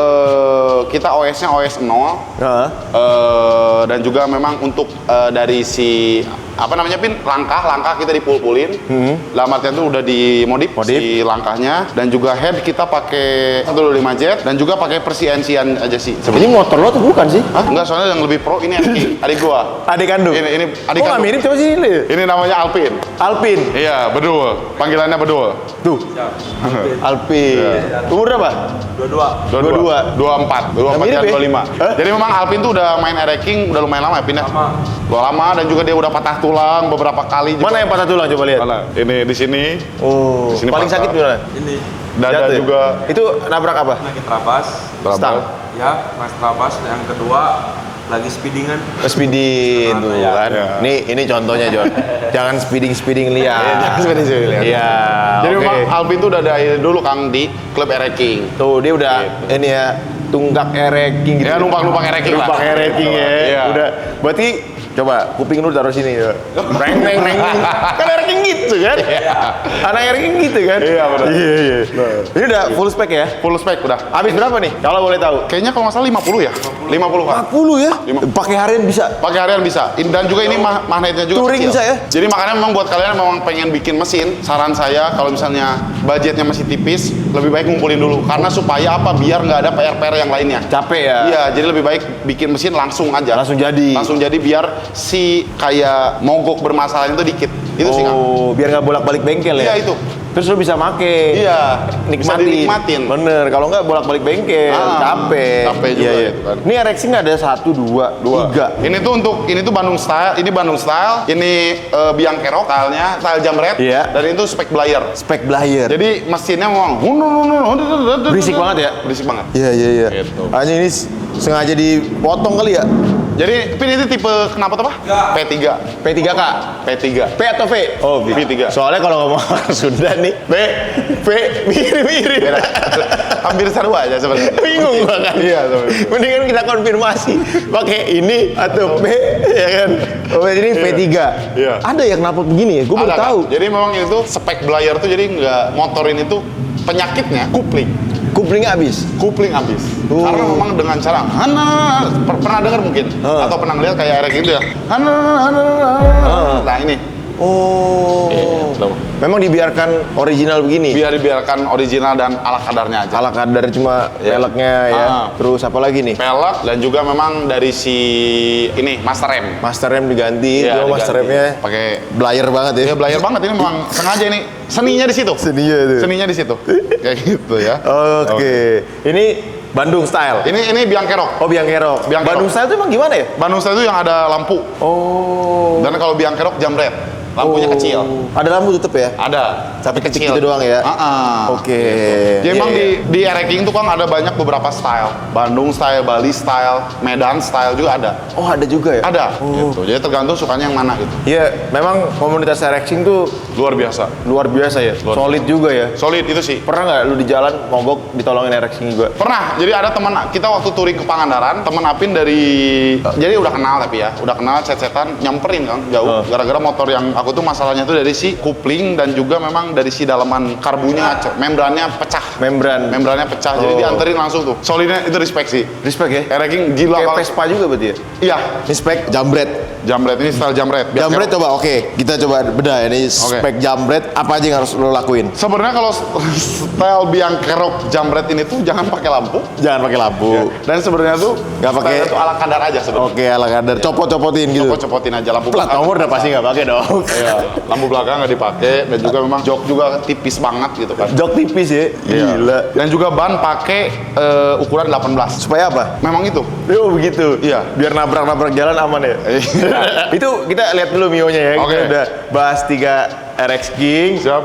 kita OS-nya OS 0. Heeh. Dan juga memang untuk dari si apa namanya Pin, langkah kita dipul-pulin. Dalam artian tuh udah dimodif si langkahnya, dan juga head kita pakai 125 jet dan juga pakai persiensian aja sih. Ini motor lo tuh bukan sih? Hah? Enggak, soalnya yang lebih pro ini adik gua. Adik kandung? Ini adik Oh, nggak kandung. mirip, coba sini li. Ini namanya Alpin. Alpin. Iya, bedul. Panggilannya bedul. Tuh. Alpin. Umur berapa? 22. 24 mirip dan ya? 25. Hah? Jadi memang Alpin tuh udah main Ereking udah lumayan lama ya, Pin ya? Lama, dan juga dia udah patah tulang beberapa kali juga. Mana yang patah tulang, coba lihat. Mana? Ini di sini. Oh, Di sini paling patah. sakit gimana? Ini Dada Jatuh ya? juga. Itu nabrak apa? sakit rabas, Stang. ya mas rabas. Yang kedua lagi speedingan. Speeding tuh kan. Ini contohnya John. Jangan speeding liar. Jangan speeding liar. Iya. Jadi oke. memang Alvin tuh udah dari dulu Kang di klub ereking. Tuh dia udah ini ya tunggak ereking gitu. Ya numpang ereking lah. Numpang ereking ya. Iya. Udah. Berarti coba kuping lu taruh sini ya. Reng. Kan ereking gitu kan? Anak ereking gitu kan? Iya, benar. Iya. Ini udah full spec ya? Full spec udah. Habis berapa nih? Kalau boleh tahu. Kayaknya kalau nggak salah 50 ya? 50 Kang. 40 ya? Pakai harian bisa. Pakai harian bisa. Dan juga ini magnetnya juga Touring kecil. bisa ya? Jadi makanya memang buat kalian yang memang pengen bikin mesin, saran saya kalau misalnya budgetnya masih tipis, lebih baik ngumpulin dulu. Karena supaya apa? Biar nggak ada PR-PR yang lainnya. Capek ya? Iya, jadi lebih baik bikin mesin langsung aja. Langsung jadi. Langsung jadi biar si kayak mogok bermasalahnya itu dikit. Itu sih Kang. Oh, biar nggak bolak-balik bengkel ya? Iya itu. Terus lu bisa make. Iya. Bisa dinikmatin. Bener, kalau nggak bolak-balik bengkel, capek. Capek juga itu kan. Ini racing ada 1, 2, 3. Ini tuh Bandung style, ini Bandung style, ini Bianchero style jamret, Iya. dan itu spek Blayer. Spek Blayer. Jadi mesinnya memang Berisik banget ya? Berisik banget. Iya. Gitu. Hanya ini sengaja dipotong kali ya? Jadi Pin ini tipe knalpot apa? P3. P3K. P3. P atau V? Oh, V3. Soalnya kalau ngomong orang Sunda nih, V mirip-mirip. Beda. Hampir sarua aja sebenarnya. Bingung gua kan? Iya, sebenarnya. Mendingan kita konfirmasi pakai ini atau P ya kan? Oh, ini P3. Iya. Ada yang knalpot begini ya? Gue baru Ada, Kak. tahu. Jadi memang itu spek Blayer tuh jadi nggak motorin itu penyakitnya kupling. Kuplingnya habis. Kupling habis. Karena memang dengan cara pernah dengar mungkin atau pernah lihat kayak erek gitu ya. Nah ini. Oh. Gitu. Memang dibiarkan original begini. Biar dibiarkan original dan ala kadarnya aja. Ala kadar cuma peleknya ya. Terus apa lagi nih? Pelek dan juga memang dari si ini master rem. Master rem diganti. Iya, Itu master diganti. remnya pakai Blayer banget ya. ya Blayer banget ini memang sengaja ini seninya di situ. Seninya itu. Seninya di situ. Kayak gitu ya. Oke. Ini Bandung style. Ini Bianchero. Oh, Bianchero. Bianchero. Bandung style itu emang gimana ya? Bandung style itu yang ada lampu. Oh. Dan kalau Bianchero jamret. Lampunya kecil. Ada lampu tetep ya? Ada. Tapi kecil gitu doang ya? Oke. Jadi emang Iya, iya. di ereking tuh kan ada banyak beberapa style. Bandung style, Bali style, Medan style juga ada. Oh, ada juga ya? Ada. Gitu. Jadi tergantung sukanya yang mana gitu. Iya, memang komunitas racing tuh Luar biasa. luar biasa ya. Solid juga ya. Solid itu sih. Pernah nggak lu di jalan mogok ditolongin racing juga? Pernah. Jadi ada teman kita waktu touring ke Pangandaran, teman Apin dari jadi udah kenal tapi ya, udah kenal cet-cetan nyamperin kan jauh. Gara-gara motor yang aku tuh masalahnya tuh dari si kupling dan juga memang dari si dalaman karbunya membrannya pecah. Membrannya pecah. Jadi dianterin langsung tuh. Solidnya itu respect sih. Respect ya? Ereking gila Kayak banget. Vespa juga berarti ya? Iya. Ini spek jambret. Jamret ini style jamret. Jambret coba, oke. Kita coba bedah ya. Ini spek jambret, apa aja yang harus lo lakuin? Sebenarnya kalau style Bianchero jamret ini tuh jangan pakai lampu. Jangan pakai lampu. Dan sebenarnya tuh Nggak pakai- style itu ala kadar aja sebenarnya. Oke, ala kadar. Copot-copotin gitu. Copot-copotin aja lampu Plat belakang. nomor udah pasti nggak pakai dong. Iya, lampu belakang nggak dipakai dan juga memang jok juga tipis banget gitu kan. Jok tipis ya? Iya. Gila. Dan juga ban pakai ukuran 18. Supaya apa? Memang itu. Yo, begitu. Iya. Biar nabrak-nabrak jalan aman ya. Itu kita lihat dulu Mio-nya ya. Oke. Kita udah bahas 3 RX King. Siap.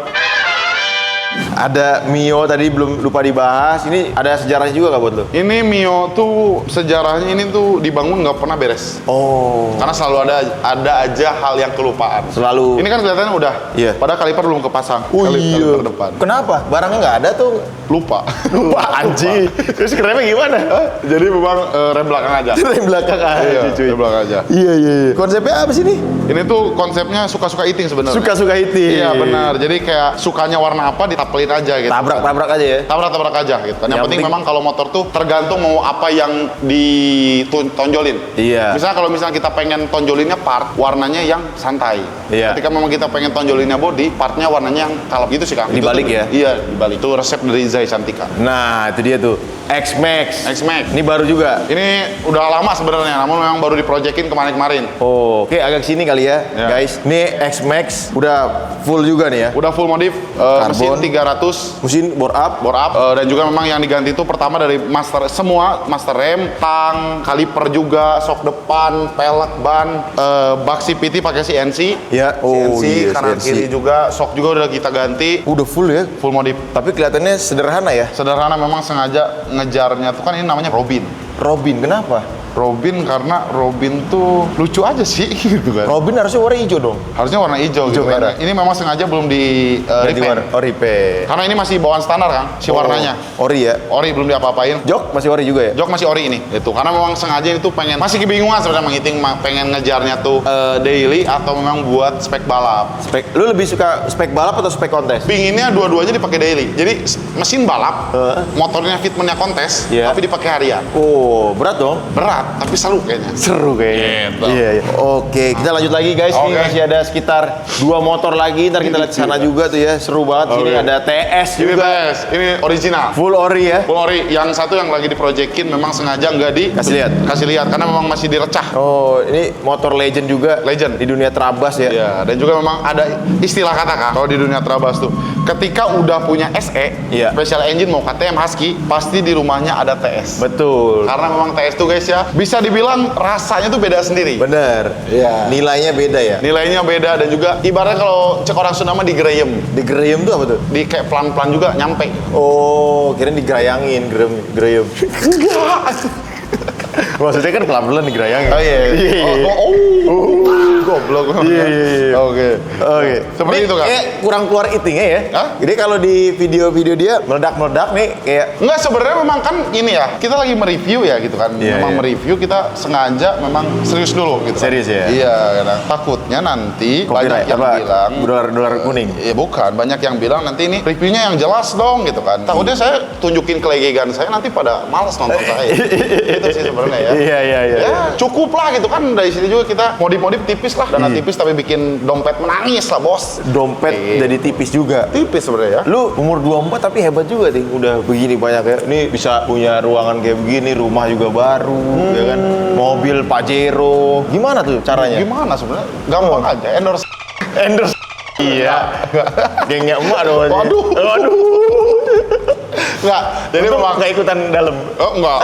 Ada Mio tadi belum lupa dibahas. Ini ada sejarahnya juga nggak buat lo? Ini Mio tuh sejarahnya ini tuh dibangun nggak pernah beres. Oh. Karena selalu ada aja hal yang kelupaan. Selalu. Ini kan kelihatannya udah. Iya. Padahal kaliper belum kepasang. Oh iya. Kaliper depan. Kenapa? Barangnya nggak ada tuh. Lupa. Lupa anjing. Terus remnya gimana? Jadi memang rem belakang aja. Rem belakang aja Iya, cuy. rem belakang aja. Iya. Konsepnya apa sih nih? Ini tuh konsepnya suka-suka eating sebenarnya. Suka-suka itu. Iya benar. Jadi kayak sukanya warna apa ditapelin aja gitu. Tabrak-tabrak aja ya. Tabrak-tabrak aja gitu kan. Yang Yang penting penting- memang kalau motor tuh tergantung mau apa yang ditonjolin. Iya. Misalnya kalau misalnya kita pengen tonjolinnya part, warnanya yang santai. Iya. Ketika memang kita pengen tonjolinnya body, partnya warnanya yang kalem gitu sih Kang. Itu Dibalik tuh- ya? Iya, dibalik. Itu resep dari Zai Cantika. Nah, itu dia tuh. X-Max. X-Max. Ini baru juga. Ini udah lama sebenarnya, namun memang baru diprojekin kemarin-kemarin. Oh, oke agak sini kali ya, Ya. guys. Ini X-Max udah full juga nih ya. Udah full modif, mesin 300 Mesin bore up. bore up, dan juga memang yang diganti itu pertama dari semua master rem, tang, kaliper juga, sok depan, pelek, ban, bak CVT pakai CNC. Ya. Oh, CNC, iya, kanan CNC. kiri juga, sok juga udah kita ganti, Udah full ya. full modif. Tapi kelihatannya sederhana ya. Sederhana memang sengaja ngejarnya tuh kan ini namanya Robin. Robin, kenapa? Robin karena Robin tuh lucu aja sih gitu kan. Robin harusnya warna hijau dong. Harusnya warna hijau gitu merah. kan. Ini memang sengaja belum di repaint. repaint. Karena ini masih bawaan standar kan, si warnanya. Ori ya. Ori belum diapa-apain. Jok masih ori juga ya? Jok masih ori ini, itu karena memang sengaja itu pengen masih kebingungan sebenarnya mengiting pengen ngejarnya tuh daily atau memang buat spek balap. Lu lebih suka spek balap atau spek kontes? Pinginnya dua-duanya dipakai daily, jadi mesin balap, motornya fitmentnya kontes, Iya. tapi dipakai harian. Oh, berat dong. Berat, tapi seru kayaknya. Seru kayaknya. Gitu. Iya, iya. Oke, kita lanjut lagi guys. Ini Oke. masih ada sekitar 2 motor lagi. Ntar kita lihat sana juga tuh ya. Seru banget. Sini Oke. ada TS Ini juga. tes, ini original. Full ori ya. Full ori, yang satu yang lagi diprojekin memang sengaja nggak Kasih lihat. karena memang masih direcah. Oh, ini motor legend juga. Legend. Di dunia Trabas ya. Ya, dan juga memang ada istilah kata kan kalau di dunia Trabas tuh, ketika udah punya SE, Iya. special engine mau KTM Husky, pasti di rumahnya ada TS. Betul. Karena memang TS tuh guys ya, bisa dibilang rasanya tuh beda sendiri. Bener. Iya. Nilainya beda ya. Nilainya beda dan juga ibaratnya kalau cek orang Sunda mah digerayem, Di gereyem tuh apa tuh? di kayak pelan-pelan juga nyampe. Oh, kirain digerayangin, gereyem. Maksudnya kan pelan-pelan digerayangin. Oh iya. Goblok. Iya, iya, iya. Oke. Oke. Seperti Ini itu, Kak. kayak kurang keluar itingnya ya. Hah? Jadi kalau di video-video dia meledak-meledak nih kayak Enggak, sebenarnya memang kan ini ya, kita lagi mereview ya gitu kan. Iya, memang iya. mereview, kita sengaja memang serius dulu gitu kan. Serius ya? Iya, kadang takutnya nanti copyright banyak yang apa? bilang Dolar kuning. Iya bukan, banyak yang bilang nanti ini reviewnya yang jelas dong gitu kan. Takutnya saya tunjukin kelegegan saya nanti pada males nonton saya. Itu sih sebenarnya ya. Iya, iya, iya. Ya cukup lah gitu kan, dari sini juga kita modif-modif tipis lah. Dana tipis tapi bikin dompet menangis lah bos. Dompet Iya. jadi tipis juga. Tipis sebenarnya ya. Lu umur 24 tapi hebat juga nih, udah begini banyak ya. Ini bisa punya ruangan kayak begini, rumah juga baru, ya kan? Mobil Pajero. Gimana tuh caranya? Gimana sebenarnya? Gampang aja, endorse. Endorse. Iya. Gengnya emak dong. Waduh. Waduh. Enggak, jadi Untung memang nggak ikutan dalam. oh enggak.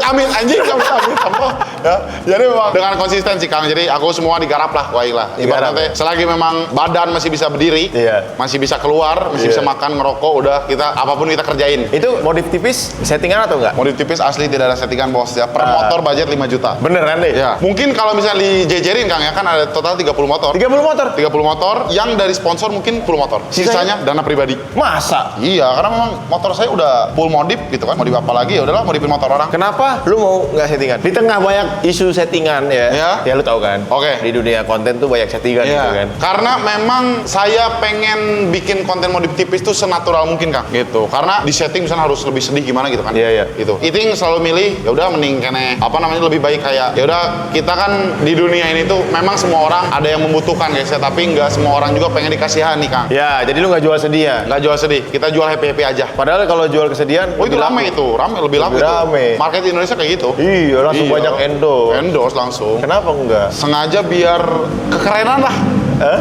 Amit anjing amit sampah. Ya. Jadi memang dengan konsistensi Kang. Jadi aku semua digarap lah, kuai lah. Digarap. Ibaratnya selagi memang badan masih bisa berdiri, Iya. masih bisa keluar, masih Iya. bisa makan, ngerokok, udah kita apapun kita kerjain. Itu modif tipis settingan atau enggak? Modif tipis asli tidak ada settingan bos ya. Per Ah. motor budget 5 juta. Beneran deh? Ya. Mungkin kalau misalnya dijejerin Kang ya, kan ada total 30 motor. 30 motor? 30 motor yang dari sponsor mungkin 10 motor. Sisanya? Sisanya dana pribadi. Masa? Iya, karena memang motor saya udah full modif gitu kan. Modif apa lagi ya udahlah modifin motor orang. Kenapa lu mau nggak settingan? Di tengah banyak isu settingan ya. Ya. Ya lu tahu kan? Oke. Di dunia konten tuh banyak settingan Iya. gitu kan. Karena memang saya pengen bikin konten modif tipis tuh senatural mungkin Kang. Gitu. Karena di setting misalnya harus lebih sedih gimana gitu kan. Iya, iya. Gitu. Iting selalu milih ya udah mending kene apa namanya lebih baik kayak ya udah kita kan di dunia ini tuh memang semua orang ada yang membutuhkan guys ya, tapi nggak semua orang juga pengen dikasihani Kang. Ya, jadi lu nggak jual sedih ya? Nggak jual sedih, kita jual happy-happy aja. Padahal kalau jual kesedihan Oh itu lebih rame laku. itu, lebih laku Lebih itu. rame. Market Indonesia kayak gitu. Iya, langsung banyak endorse. Endorse langsung. Kenapa enggak? Sengaja biar kekerenan lah.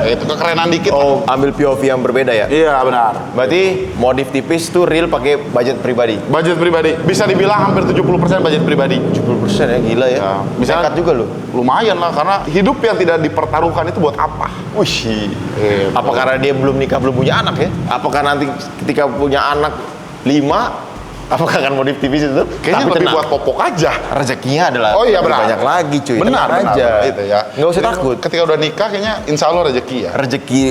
Itu kekerenan dikit. lah. Oh, ambil POV yang berbeda ya? Iya benar. Berarti modif tipis tuh real pakai budget pribadi. Budget pribadi bisa dibilang hampir 70% budget pribadi. 70% ya, gila ya. Ya, bisa- Nekat juga lu. Lumayan lah karena hidup yang tidak dipertaruhkan itu buat apa? Wih. Gitu. Apa karena dia belum nikah, belum punya anak ya? Apakah nanti ketika punya anak 5, apakah akan modif tipis itu? Kayaknya Tapi lebih tenang, buat popok aja. rezekinya adalah Oh iya lebih benar. banyak lagi cuy. Benar, Tenang benar, aja. benar, itu ya. Nggak usah Jadi, takut. Ketika udah nikah kayaknya insya Allah rezeki ya. Rezeki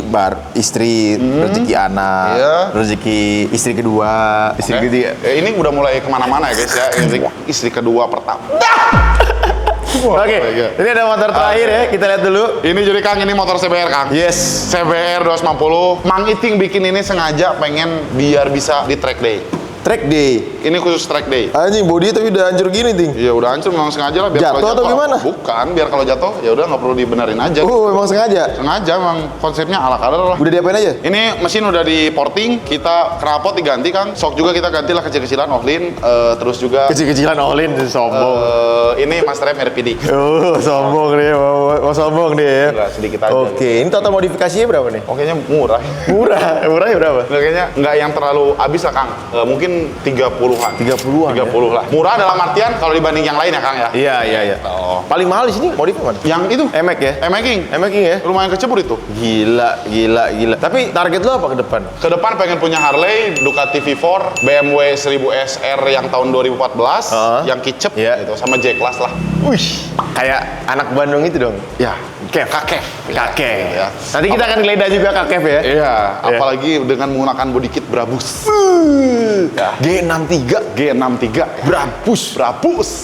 istri, rezeki anak, Iya. rezeki istri kedua, istri Oke. ketiga. Ini udah mulai kemana-mana ya guys ya. Istri kedua pertama. Oke, ini ada motor terakhir ya, kita lihat dulu. Ini jadi Kang, ini motor CBR Kang. Yes. CBR 250. Mang Iting bikin ini sengaja pengen biar bisa di track day. Track day. Ini khusus track day. Anjing body tapi udah hancur gini, Ting. Iya udah hancur memang sengaja lah biar Jatuh kalau atau gimana? Bukan, biar kalau jatuh ya udah nggak perlu dibenerin aja. Oh, emang sengaja. Sengaja memang konsepnya ala kadar lah. Udah diapain aja? Ini mesin udah di porting, kita knalpot diganti Kang. Sok juga kita gantilah kecil-kecilan Ohlin, terus juga Kecil-kecilan Olin sombong. ini Master M RPD. Oh, sombong dia, mau sombong dia ya. Enggak, sedikit aja. Oke, ini total modifikasinya berapa nih? Oke nya murah. Murah, murahnya berapa? Nggak, kayaknya nggak yang terlalu habis lah Kang. Mungkin paling 30-an. 30-an 30 lah. Murah dalam artian kalau dibanding yang lain ya Kang ya. Iya. Oh. Paling mahal di sini modifnya mana? Yang itu Emek ya? King. Ya? Lumayan kecebur itu. Gila. Tapi target lo apa ke depan? Ke depan pengen punya Harley, Ducati V4, BMW 1000 SR yang tahun 2014, yang kicep Iya. gitu, sama J-Class lah. Wih, kayak anak Bandung itu dong. Ya, Kev. kakek. Ya. Ya. Nanti kita akan geledah juga Kak Kev ya. Iya, apalagi dengan menggunakan body kit Brabus. Ya. G63 G63 Brabus.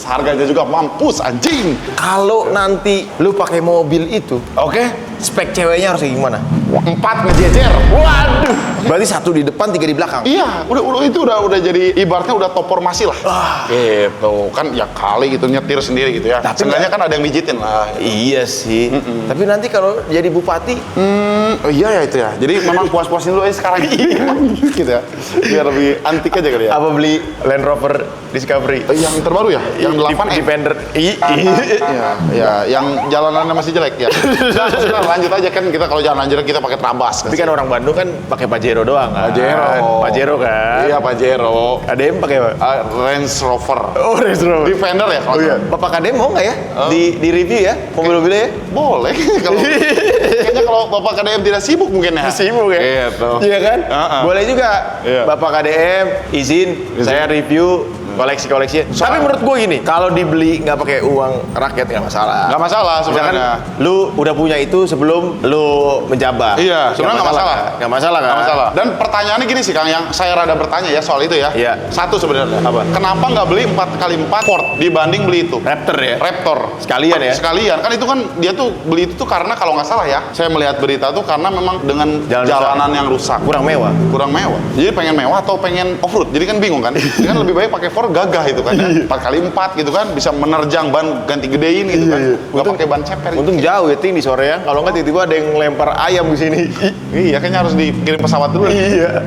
Harganya juga mampus anjing. Kalau nanti lu pakai mobil itu, Oke. spek ceweknya harus kayak gimana? 4 ngejejer. Waduh. Berarti 1 di depan, 3 di belakang. Iya, udah jadi ibaratnya udah top formasi lah. Gitu kan ya kali gitu nyetir sendiri gitu ya. Tapi Seenggaknya kan ada yang mijitin lah. Iya sih. Tapi nanti kalau jadi bupati, Oh iya ya itu ya. Jadi memang puas-puasin dulu aja sekarang gitu ya. Biar lebih antik aja kali ya. apa beli Land Rover Discovery? Yang terbaru ya? Yang 8 Defender. Iya, yang jalanannya masih jelek ya. Nah, lanjut aja kan kita kalau jalan jelek kita pakai Trabas. Tapi kan orang Bandung kan pakai Pajero doang kan? Pajero kan? Iya, Pajero. KDM pakai apa? Range Rover. Oh, Range Rover. Defender ya? Oh iya. Bapak KDM mau nggak ya? Di review ya? Mobil-mobilnya ya? Boleh. Kayaknya kalau Bapak KDM tidak sibuk mungkin ya. Sibuk ya? Gitu. Iya kan? Boleh juga. Iya. Bapak KDM izin saya review koleksi-koleksi. Tapi menurut gue gini, kalau dibeli nggak pakai uang rakyat nggak masalah. Nggak masalah Misalkan sebenarnya. lu udah punya itu sebelum lu menjabat. Iya, sebenarnya nggak masalah. Nggak masalah kan? Nggak masalah. Dan pertanyaannya gini sih Kang, yang saya rada bertanya ya soal itu ya. Iya. Satu sebenarnya. Apa? Kenapa nggak beli 4x4 Ford dibanding beli itu? Raptor ya? Raptor. Sekalian ya? Sekalian. Kan itu kan dia tuh beli itu tuh karena kalau nggak salah ya, saya melihat berita tuh karena memang dengan Jalan jalanan yang rusak. Kurang mewah. Kurang mewah. Jadi pengen mewah atau pengen off-road. Jadi kan bingung kan. Jadi kan lebih baik pakai Ford gagah itu kan ya. 4x4 gitu kan bisa menerjang ban ganti gedein gitu kan. Nggak pakai ban ceper. Untung jauh ya Ting di sore ya. Kalau nggak tiba-tiba ada yang lempar ayam di sini. Iya, kayaknya harus dikirim pesawat dulu. Iya.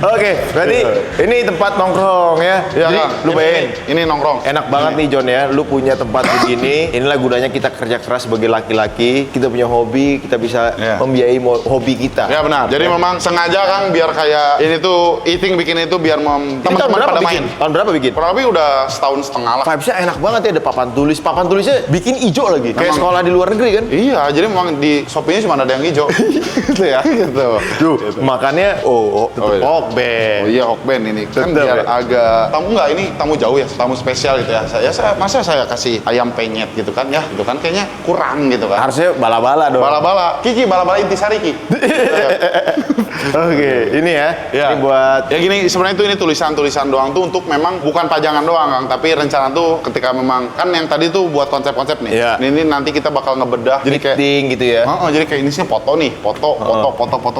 Oke, berarti ini tempat nongkrong ya. Iya, Jadi Kang. lu bayangin, Ini nongkrong. enak banget nih John ya, lu punya tempat begini. Inilah gunanya kita kerja keras sebagai laki-laki. Kita punya hobi, kita bisa Iya. membiayai hobi kita. Ya benar. Jadi memang sengaja Kang biar kayak ini tuh Eating bikin itu biar Ini tahun teman-teman berapa pada bikin? main. Tahun berapa bikin? Kurang lebih udah setahun setengah lah. Vibes-nya enak banget ya, ada papan tulis. Papan tulisnya bikin hijau lagi. Kayak Memang. sekolah di luar negeri kan? Iya, jadi memang di Shopee-nya cuma ada yang hijau. Gitu ya. Gitu. Tuh, makannya tetep iya. Okben. Oh iya, Okben ini kan Tetep, biar ya? agak tamu enggak ini tamu jauh ya, tamu spesial gitu ya. Masa saya kasih ayam penyet gitu kan ya, itu kan kayaknya kurang gitu kan. Harusnya bala-bala dong. Bala-bala, Kiki bala-bala intisari Ki. Oke, ini ya. Ya. Ini buat Ya gini, sebenarnya itu ini tulisan-tulisan doang tuh untuk memang bukan pajangan doang Kang, tapi rencana tuh ketika memang kan yang tadi tuh buat konsep-konsep nih. Iya. Ini nanti kita bakal ngebedah jadi kayak meeting gitu ya. jadi kayak ini sih foto nih, foto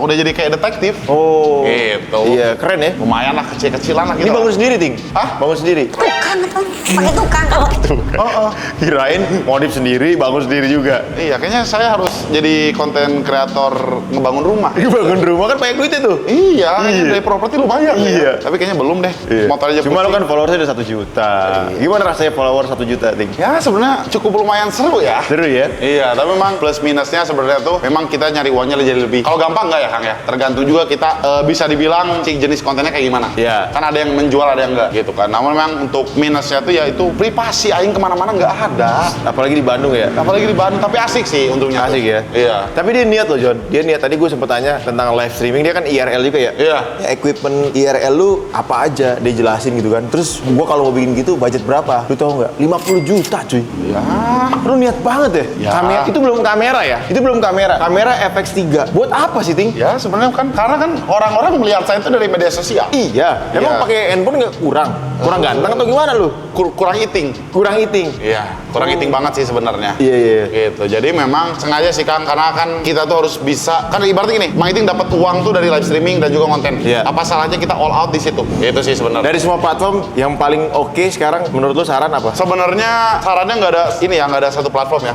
udah jadi kayak detektif. Oh. Gitu. Iya, keren ya. Lumayan lah kecil-kecilan lah Ini gitu. bangun sendiri, Ting? Hah? Bangun sendiri? Tukang apa? Pakai tukang kalau Kirain modif sendiri, bangun sendiri juga. Iya, kayaknya saya harus jadi konten kreator ngebangun rumah. Bangun rumah kan banyak duitnya tuh. Iya, dari properti lumayan Iya. ya. Tapi kayaknya belum deh. Motor aja Cuma lo pusing. kan followersnya udah 1 juta. Gimana rasanya follower 1 juta, Ting? Ya sebenarnya cukup lumayan seru ya. Seru ya? Iya, tapi memang plus minusnya sebenarnya tuh memang kita nyari uangnya jadi lebih. Kalau gampang nggak ya Kang ya? Tergantung juga kita bisa dibilang si jenis kontennya kayak gimana. Iya. Kan ada yang menjual, ada yang enggak gitu kan. Namun memang untuk minusnya tuh ya itu privasi aing kemana-mana nggak ada. Apalagi di Bandung ya. Apalagi di Bandung, tapi asik sih untungnya. Asik ya? Iya. Tapi dia niat loh, John. Dia niat. Tadi gue sempet tanya tentang live streaming. Dia kan IRL juga ya? Iya. Ya, equipment IRL lu apa aja? Dia jelasin gitu kan. Terus gue kalau mau bikin gitu, budget berapa? Lu tau nggak? 50 juta cuy. Ya. Lu niat banget ya? Ya. Kamera, itu belum kamera ya? Itu belum kamera. Kamera FX3. Buat apa sih, Ting? Ya sebenarnya kan karena kan orang-orang melihat saya itu dari media sosial. Iya. Emang Iya. pakai handphone nggak kurang? Kurang ganteng atau gimana lu? Kurang eating. Kurang eating. Iya, kurang eating banget sih sebenarnya. Iya, iya. Gitu. Jadi memang sengaja sih Kang, karena kan kita tuh harus bisa kan ibaratnya gini, marketing dapat uang tuh dari live streaming dan juga konten. Iya. Apa salahnya kita all out di situ? Itu sih sebenarnya. Dari semua platform yang paling oke sekarang menurut lu saran apa? Sebenarnya sarannya nggak ada ini ya, nggak ada satu platform ya.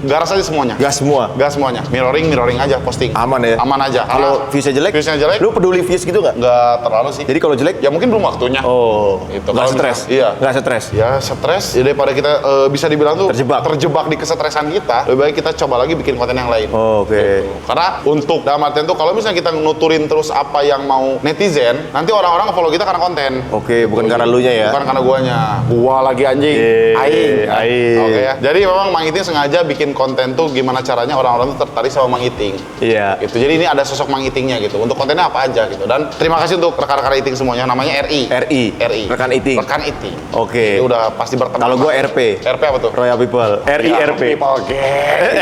Garas aja semuanya. Gas semua. Gas semuanya. Mirroring aja posting. Aman ya? Aman aja. Kalau viewsnya jelek, Viewsnya jelek, lu peduli views gitu nggak? nggak terlalu sih. Jadi kalau jelek, Ya mungkin belum waktunya. oh, Itu. gitu. Nggak Kalau stres? misalnya- Iya. Nggak stres? Ya stres, ya daripada kita bisa dibilang tuh terjebak di kesetresan kita, lebih baik kita coba lagi bikin konten yang lain. Oh, oke. Gitu. Karena untuk dalam artian tuh kalau misalnya kita nuturin terus apa yang mau netizen, nanti orang-orang follow kita karena konten. Oke, bukan karena lu nya ya? Bukan karena guanya. Gua lagi anjing. Aing. Oke ya. Jadi memang Mang Iting sengaja bikin konten tuh gimana caranya orang-orang tuh tertarik sama Mang Iting. Iya. Gitu. Jadi ini ada sosok Mang Itingnya gitu. Untuk kontennya apa aja gitu. Dan terima kasih untuk rekan-rekan Iting semuanya. Namanya RI. RI. Rekan Iting. Rekan Iting. Oke. Jadi udah pasti berteman. Kalau gua RP. RP apa tuh? Royal People. RIRP. People gang.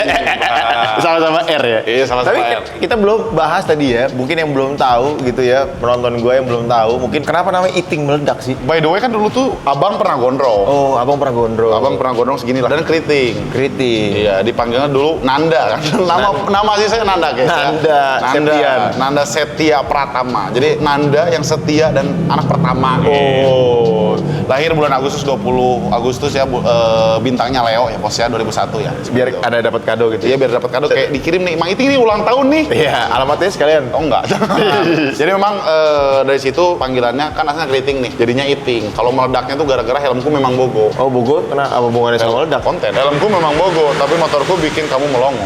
Sama-sama R ya? Iya, sama-sama Tapi R. kita belum bahas tadi ya, mungkin yang belum tahu gitu ya, penonton gue yang belum tahu, mungkin kenapa namanya Iting meledak sih? By the way kan dulu tuh abang pernah gondrong. Oh, abang pernah gondrong. Abang pernah gondrong segini lah. Dan keriting. Kriting. Iya, dipanggilnya dulu Nanda kan. Nama sih saya Nanda guys. Nanda Septian. Nanda Setia Pratama. Jadi Nanda yang setia dan anak pertama. Oh. Lahir bulan Agustus 20 Agustus ya bintangnya Leo ya posnya 2001 ya. Biar ada dapat kado gitu. Iya biar dapat kado kayak dikirim nih Mang Iting nih ulang tahun nih. Iya, alamatnya sekalian. Oh enggak. Jadi memang dari situ panggilannya kan asalnya keriting nih. Jadinya Iting. Kalau meledaknya tuh gara-gara helmku memang bogo. Oh, Bogor kena apa hubungannya sama meledak? Konten. Helmku memang bogo, tapi motorku bikin kamu melongo,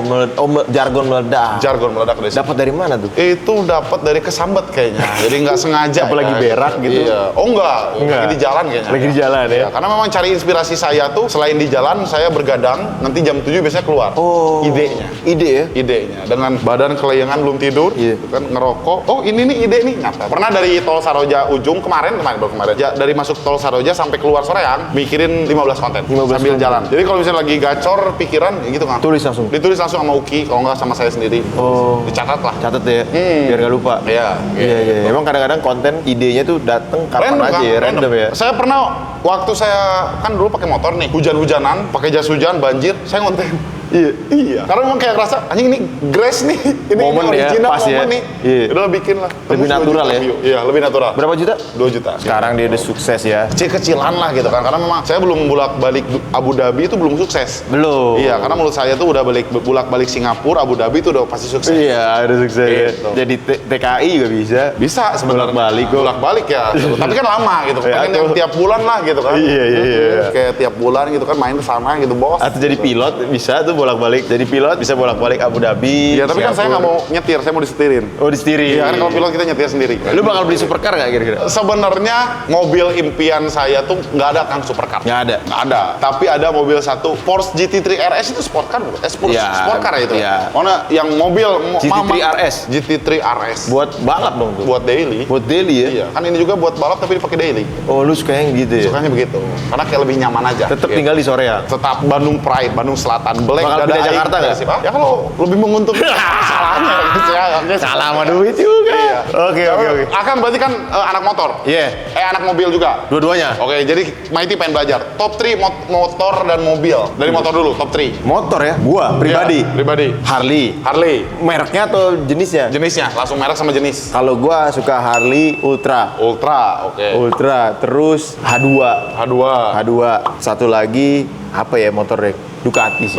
meledak. Jargon meledak. Jargon meledak dari situ. Dapat dari mana tuh? Itu dapat dari kesambet kayaknya. Jadi nggak sengaja. Apalagi ya. berak gitu? Iya. Oh enggak. Lagi di jalan kayaknya. Lagi di jalan ya? Iya, karena memang cari inspirasi saya tuh selain di jalan saya bergadang, nanti jam 7 biasanya keluar. Oh. Idenya. Ide ya? Idenya dengan badan kelayangan belum tidur, Iya. kan ngerokok. Oh ini nih ide nih nyata. Pernah dari Tol Saroja ujung kemarin baru kemarin. Dari masuk Tol Saroja sampai keluar Soreang, mikirin 15 konten 15 sambil konten. jalan. Jadi kalau misalnya lagi gacor pikiran ya gitu kan. Tulis langsung. Ditulis langsung sama Uki, kalau nggak sama saya sendiri. Oh. Dicatat lah. Catat ya, biar nggak lupa. Iya. Iya, iya. Emang kadang-kadang konten idenya tuh dateng kapan aja ya, random ya. Saya pernah waktu saya kan dulu pakai motor nih, hujan-hujanan, pakai jas hujan, banjir, saya ngonten. Iya. Karena memang kayak ngerasa anjing ini grace nih, ini Momen ya, original pas ya. momen nih. Iya. Udah bikin lah. Lebih Tembus 2 natural juta ya? view. Iya, lebih natural. Berapa juta? 2 juta. Sekarang dia udah sukses ya. Kecil-kecilan lah gitu kan, karena memang saya belum bolak-balik Abu Dhabi itu belum sukses. Belum. Iya, karena menurut saya tuh udah bolak-balik Singapura, Abu Dhabi itu udah pasti sukses. Iya, udah sukses ya. Gitu. Jadi TKI juga bisa. Bisa sebenarnya. Bolak-balik kok. Bolak-balik ya. Tapi kan lama gitu. Ya, Pengen yang atau- tiap bulan lah gitu kan. Iya, iya, iya. Kayak tiap bulan gitu kan main ke sana gitu, Bos. Atau jadi pilot bisa tuh bolak-balik. Jadi pilot bisa bolak-balik Abu Dhabi. Iya, tapi kan saya nggak mau nyetir, saya mau disetirin. Oh, disetirin. Iya, kan kalau pilot kita nyetir sendiri. Lu bakal beli supercar nggak kira-kira? Sebenarnya mobil impian saya tuh nggak ada kan supercar. Nggak ada. Nggak ada. Tapi ada mobil satu Porsche GT3 RS itu sport car bukan? Iya, Sport car ya itu. iya. Mana yang mobil GT3 RS. GT3 RS. Buat balap dong tuh. Buat daily. Buat daily ya? Iya, kan ini juga buat balap tapi dipakai daily. Oh, lu suka yang gitu ya? Sukanya begitu. Karena kayak lebih nyaman aja. Tetap Gitu. tinggal di Soreang. Tetap Bandung Pride, Bandung Selatan, Black, Bakal dada pindah aing. Jakarta nggak? Ya kalau lebih menguntungkan salahnya gitu ya. Salah sama duit juga. Iya. Oke. Akan berarti kan anak motor. Iya. Anak mobil juga. Dua-duanya. Oke, jadi Mighty pengen belajar. Top 3 motor dan mobil. Dari motor dulu, top 3. Motor ya? Gua pribadi. Iya, pribadi. Harley. Harley. Mereknya atau jenisnya? Jenisnya, langsung merek sama jenis. Kalau gua suka Harley Ultra. Ultra, oke. Ultra, terus H2. H2. H2. Satu lagi apa ya motornya? Ducati sih.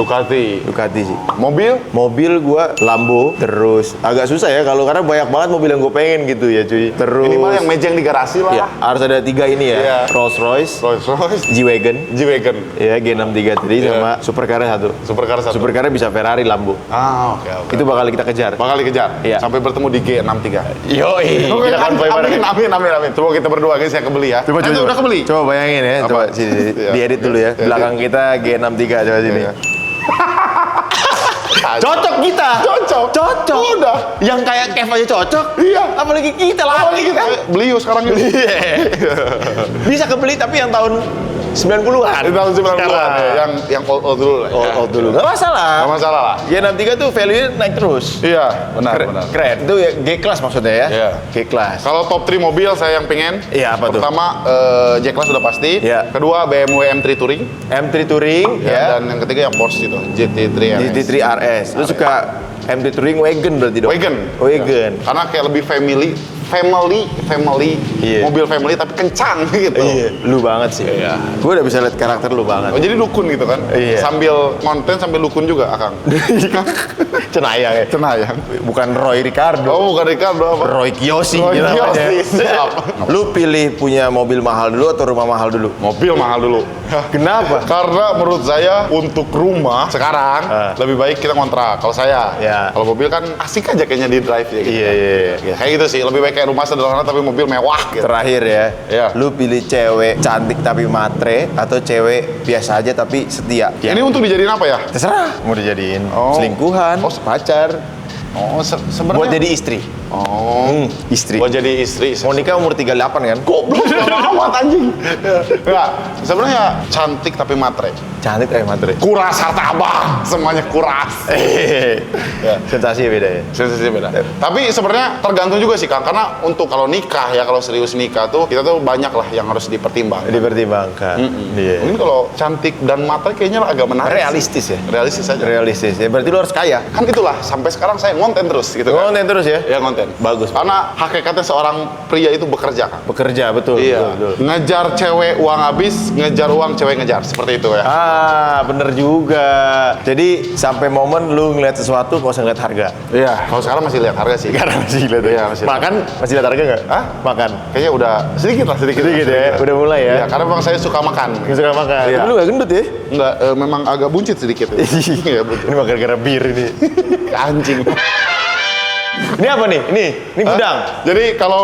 Ducati sih. Mobil? Mobil gua Lambo, terus agak susah ya kalau karena banyak banget mobil yang gue pengen gitu ya cuy. Terus Minimal yang mejeng di garasi lah. ya, harus ada 3 ini ya. Iya. Rolls Royce, Rolls Royce, G-Wagon, G-Wagon, ya G63 tadi Iya. sama supercar satu. Supercar satu. Supercar bisa Ferrari, Lambo. Ah, oke. Itu bakal kita kejar. Bakal dikejar Iya. sampai bertemu di G63. Yoi, Oke, kita konvoy bareng. amin. Coba kita berdua guys, saya kebeli ya. Coba. Udah kebeli. Coba bayangin ya, Apa? coba sini Iya. diedit dulu ya. Iya. Belakang kita G63 coba sini. Iya. Cocok kita. Cocok. Udah. Yang kayak Kev aja cocok. Iya. Apalagi kita lah. Beli yuk sekarang yuk. Bisa kebeli tapi yang tahun 90-an. Di tahun 90-an Sekarang. ya, yang old dulu lah. ya. Old dulu. Gak masalah. Nggak masalah lah. G63 tuh value-nya naik terus. Iya, benar. Keren. Itu ya G-Class maksudnya ya? Iya. G-Class. Kalau top 3 mobil saya yang pengen. Iya, apa tuh? Pertama J-Class sudah pasti. Iya. Kedua BMW M3 Touring. M3 Touring ya. Dan yang ketiga yang Porsche itu GT3 RS. GT3 RS. Lu suka M3 Touring wagon berarti dong? Wagon. Wagon. Karena kayak lebih family, Iya. mobil family tapi kencang gitu. Lu banget sih. Iya. Gue udah bisa lihat karakter lu banget. Oh, jadi dukun gitu kan? Iya. Sambil konten sambil dukun juga, Akang. Cenayang ya. Cenayang. Bukan Roy Ricardo. Oh, bukan Ricardo apa? Roy Kiyoshi. Roy gitu namanya. Kiyoshi, siap. Lu pilih punya mobil mahal dulu atau rumah mahal dulu? Mobil mahal dulu. Kenapa? Karena menurut saya untuk rumah sekarang lebih baik kita ngontrak. Kalau saya, Ya. kalau mobil kan asik aja kayaknya di drive ya. Gitu. Iya. Ya, kayak gitu sih. Lebih baik kayak rumah sederhana tapi mobil mewah. Gitu. Terakhir ya, Iya. lu pilih cewek cantik tapi matre atau cewek biasa aja tapi setia? Ini untuk dijadiin apa ya? Terserah. Mau dijadiin Oh. selingkuhan, Oh, pacar, Oh, sebenarnya. buat jadi istri. Oh, Istri. buat jadi istri. Mau nikah umur 38 kan? Goblok lama amat anjing. Enggak, sebenarnya cantik tapi matre. Cantik tapi matre. Kuras harta abang, semuanya kuras. Ya. Sensasi beda ya. Sensasi beda. Tapi sebenarnya tergantung juga sih Kang, karena untuk kalau nikah ya, kalau serius nikah tuh kita tuh banyak lah yang harus dipertimbangkan. Dipertimbangkan. Iya. Mungkin kalau cantik dan matre kayaknya agak menarik. Realistis ya. Realistis aja. Realistis ya. Berarti lu harus kaya. Kan itulah sampai sekarang saya ngonten terus gitu kan. Konten terus ya. Ya ngonten. Bagus. Karena hakikatnya seorang pria itu bekerja kan. Bekerja betul. Iya. Betul. Ngejar cewek uang habis, ngejar uang cewek ngejar. Seperti itu ya. Ah, bener juga. Jadi sampai momen lu ngeliat sesuatu gak usah ngeliat harga. Iya. Kalau sekarang masih lihat harga sih. Karena masih ngeliat Iya, masih lihat. Makan masih lihat harga nggak? Hah? Makan. Kayaknya udah sedikit lah, sedikit Ya. Udah mulai ya. Iya, karena memang saya suka makan. Nggak suka makan. Iya. Tapi lu gak gendut ya? Enggak, memang agak buncit sedikit. Iya, buncit. Ini mah gara-gara bir ini. Anjing. Ini apa nih? Ini gudang. Jadi kalau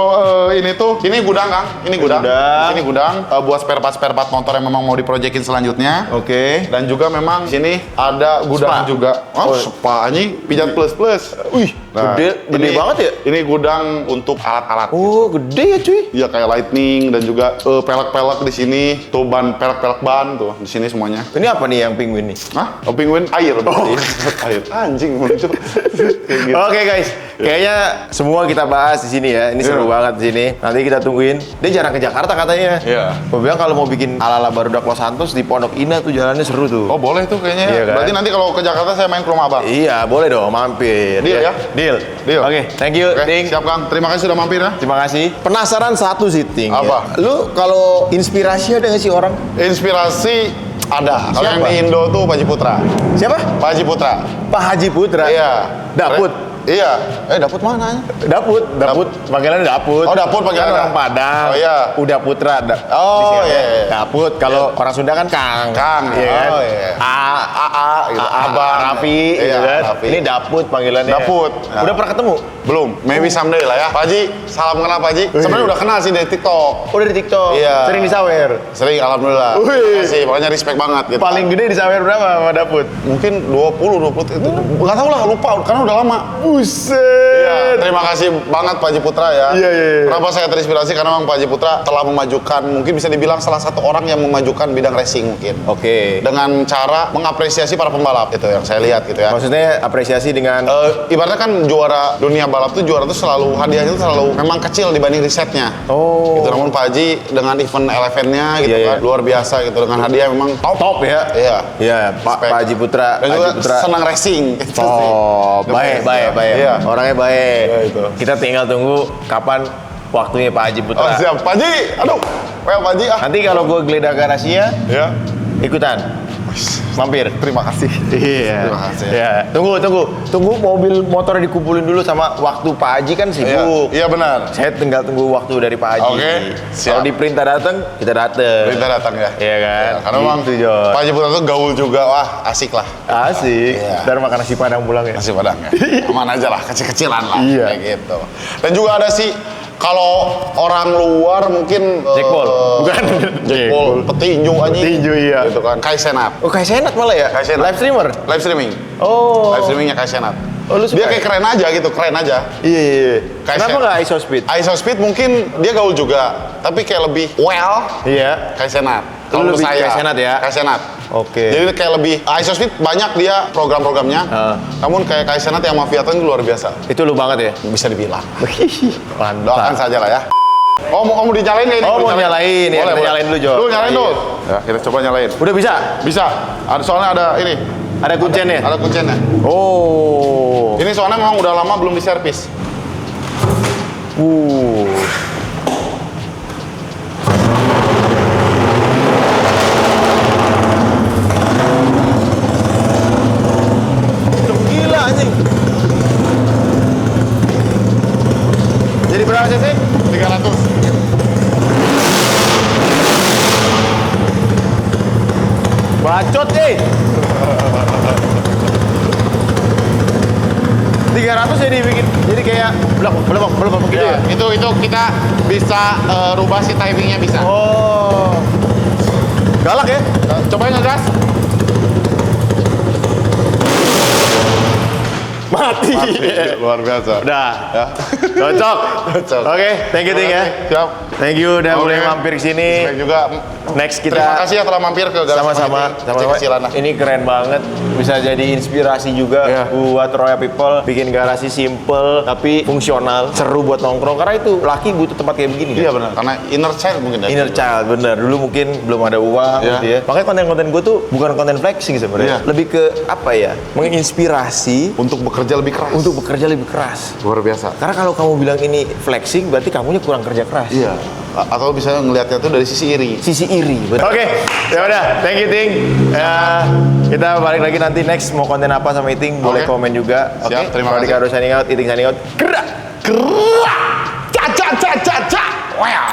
ini tuh, ini gudang Kang, ini gudang. Gudang. Ini gudang buat spare part motor yang memang mau diprojekin selanjutnya. Oke. Dan juga memang di sini ada gudang Spa. juga. Oh, spa anjing, pijat plus. Wih, gede banget ya? Ini gudang untuk alat-alat. Oh, gede ya cuy. Iya kayak lightning dan juga pelek-pelek di sini, tuh ban pelek-pelek ban tuh di sini semuanya. Ini apa nih yang penguin nih? Hah? Oh, penguin air berarti. Air. Anjing muncul. Kayak gitu. Oke guys, kayaknya semua kita bahas di sini ya. Ini seru banget di sini. Nanti kita tungguin. Dia jarang ke Jakarta katanya. Iya. Gue bilang kalau mau bikin ala-ala Barudak Los Santos di Pondok Indah tuh jalannya seru tuh. Oh boleh tuh kayaknya. Iya kan? Berarti nanti kalau ke Jakarta saya main ke rumah abang. Iya, boleh dong mampir. Deal ya? Deal. Deal. Oke, thank you, Oke, Ting. siap Kang. Terima kasih sudah mampir ya. Terima kasih. Penasaran satu sih, Ting. Apa? Ya. Lu kalau inspirasi ada nggak sih orang? Inspirasi ada. Kalau yang Siapa? di Indo tuh Pak Haji Putra. Siapa? Pak Haji Putra. Pak Haji Putra. Iya. Daput. Iya. Daput mana? Daput. Panggilannya Daput. Oh, Daput panggilannya. Kan orang Padang. Oh, iya. Udah Putra. Oh, Di sini iya, ada iya. Daput. Kalau orang Sunda kan Kang. Kang. Iya kan? Oh, iya. AA gitu. Abang Raffi, Iya, gitu kan? Raffi. Ini Daput panggilannya. Daput. Udah pernah ketemu? Belum. Maybe someday lah ya. Pak Haji, salam kenal Pak Haji. Sebenarnya udah kenal sih dari TikTok. Udah di TikTok. Iya. Sering disawer. Sering, alhamdulillah. Wih. Makasih, makanya respect banget gitu. Paling gede disawer berapa sama Daput? Mungkin 20 itu. Nggak tahu lah, lupa karena udah lama. Buset. Iya, terima kasih banget Pak Haji Putra ya. Iya. Kenapa saya terinspirasi? Karena memang Pak Haji Putra telah memajukan, mungkin bisa dibilang salah satu orang yang memajukan bidang racing mungkin. Oke. Dengan cara mengapresiasi para pembalap, itu yang saya lihat gitu ya. Maksudnya apresiasi dengan Ibaratnya kan juara dunia balap tuh juara tuh selalu hadiahnya tuh selalu memang kecil dibanding risetnya. Oh. Gitu, namun Pak Haji dengan event elevennya gitu Iya, kan iya. luar biasa gitu dengan hadiah memang top ya. Iya. Iya, Pak Respect. Haji Putra. Dan juga Haji Putra. senang racing. Itu sih. Oh, baik. Iya. Orangnya baik. Iya, itu. Kita tinggal tunggu kapan waktunya Pak Haji Oh, Putra. siap. Pak Haji, aduh. Well, Pak Haji ah. Nanti kalau gue geledah garasinya, Ya. ikutan. Mampir. Terima kasih. Iya. Terima kasih. Iya. Tunggu mobil motor dikumpulin dulu sama waktu Pak Haji kan sibuk. Iya benar. Saya tinggal tunggu waktu dari Pak Haji. Oke, siap. Kalau diperintah datang, kita datang. Kita datang ya. Iya kan? Ya, karena memang Gitu, Jon. Pak Haji Putra tuh gaul juga, wah asik lah. Asik. Iya. Ntar makan nasi padang pulang ya. Nasi padang ya. Aman aja lah, kecil-kecilan lah. Iya. Kayak gitu. Dan juga ada sih, kalau orang luar mungkin Jack Paul. Bukan. Jack Paul, petinju aja. Petinju, iya. Gitu kan. Kai Senat. Oh, kayak Senat malah ya? Kai Senat. Live streamer? Live streaming. Oh. Live streamingnya Kai Senat. Oh, lu suka Dia ya? kayak keren aja gitu, keren aja. Iya. Kai Kenapa Senat. nggak ISO Speed? ISO Speed mungkin dia gaul juga, tapi kayak lebih well Iya. Kai Senat. Lu Kalau menurut lebih saya Kai Senat ya? Kai Senat. Oke. Jadi kayak lebih ISO Speed banyak dia program-programnya. Namun kayak Kai Senat yang Mafia itu luar biasa. Itu lu banget ya? Bisa dibilang. Mantap. Doakan saja lah ya. Oh, mau dinyalain nggak ini? Oh, mau nyalain ya. Boleh, Kita boleh. nyalain dulu, Jo. Lu nyalain dulu. Ya, kita coba nyalain. Udah bisa? Bisa. Soalnya ada ini. Ada kuncinya? Ada kuncinya. Oh. Ini soalnya memang udah lama belum diservis. Gila anjing. Jadi berapa cc? 300. Bacot, 300 jadi kayak belum gitu ya? Itu kita bisa rubah si timingnya bisa. Oh. Galak ya? Cobain ngegas. Mati. Luar biasa. Udah. Cocok. Oke, thank you Ting ya. Siap. Thank you udah Oke. boleh mampir ke sini. Respect juga. Next Terima kita kasih ya telah mampir ke Garasi sama-sama Marketing, Kecilan. ini keren banget, bisa jadi inspirasi juga Iya. buat Royal People bikin garasi simple tapi fungsional, seru buat nongkrong karena itu laki butuh tempat kayak begini Iya kan? benar. Karena inner child mungkin ya. Inner child, bener. Dulu mungkin belum ada uang Iya. gitu ya. Makanya konten-konten gue tuh bukan konten flexing sebenarnya. Iya. Lebih ke apa ya? Menginspirasi Untuk bekerja lebih keras. untuk bekerja lebih keras. luar biasa. Karena kalau kamu bilang ini flexing berarti kamunya kurang kerja keras. Iya. Atau bisa ngelihatnya tuh dari sisi iri. Sisi iri. Oke, ya udah, thank you Ting. Kita balik lagi nanti next mau konten apa sama Iting boleh Oke. komen juga. Oke, Siap, terima kasih. Ricardo signing out, Iting signing out. Gerak. Ca ca ca ca ca. Wow.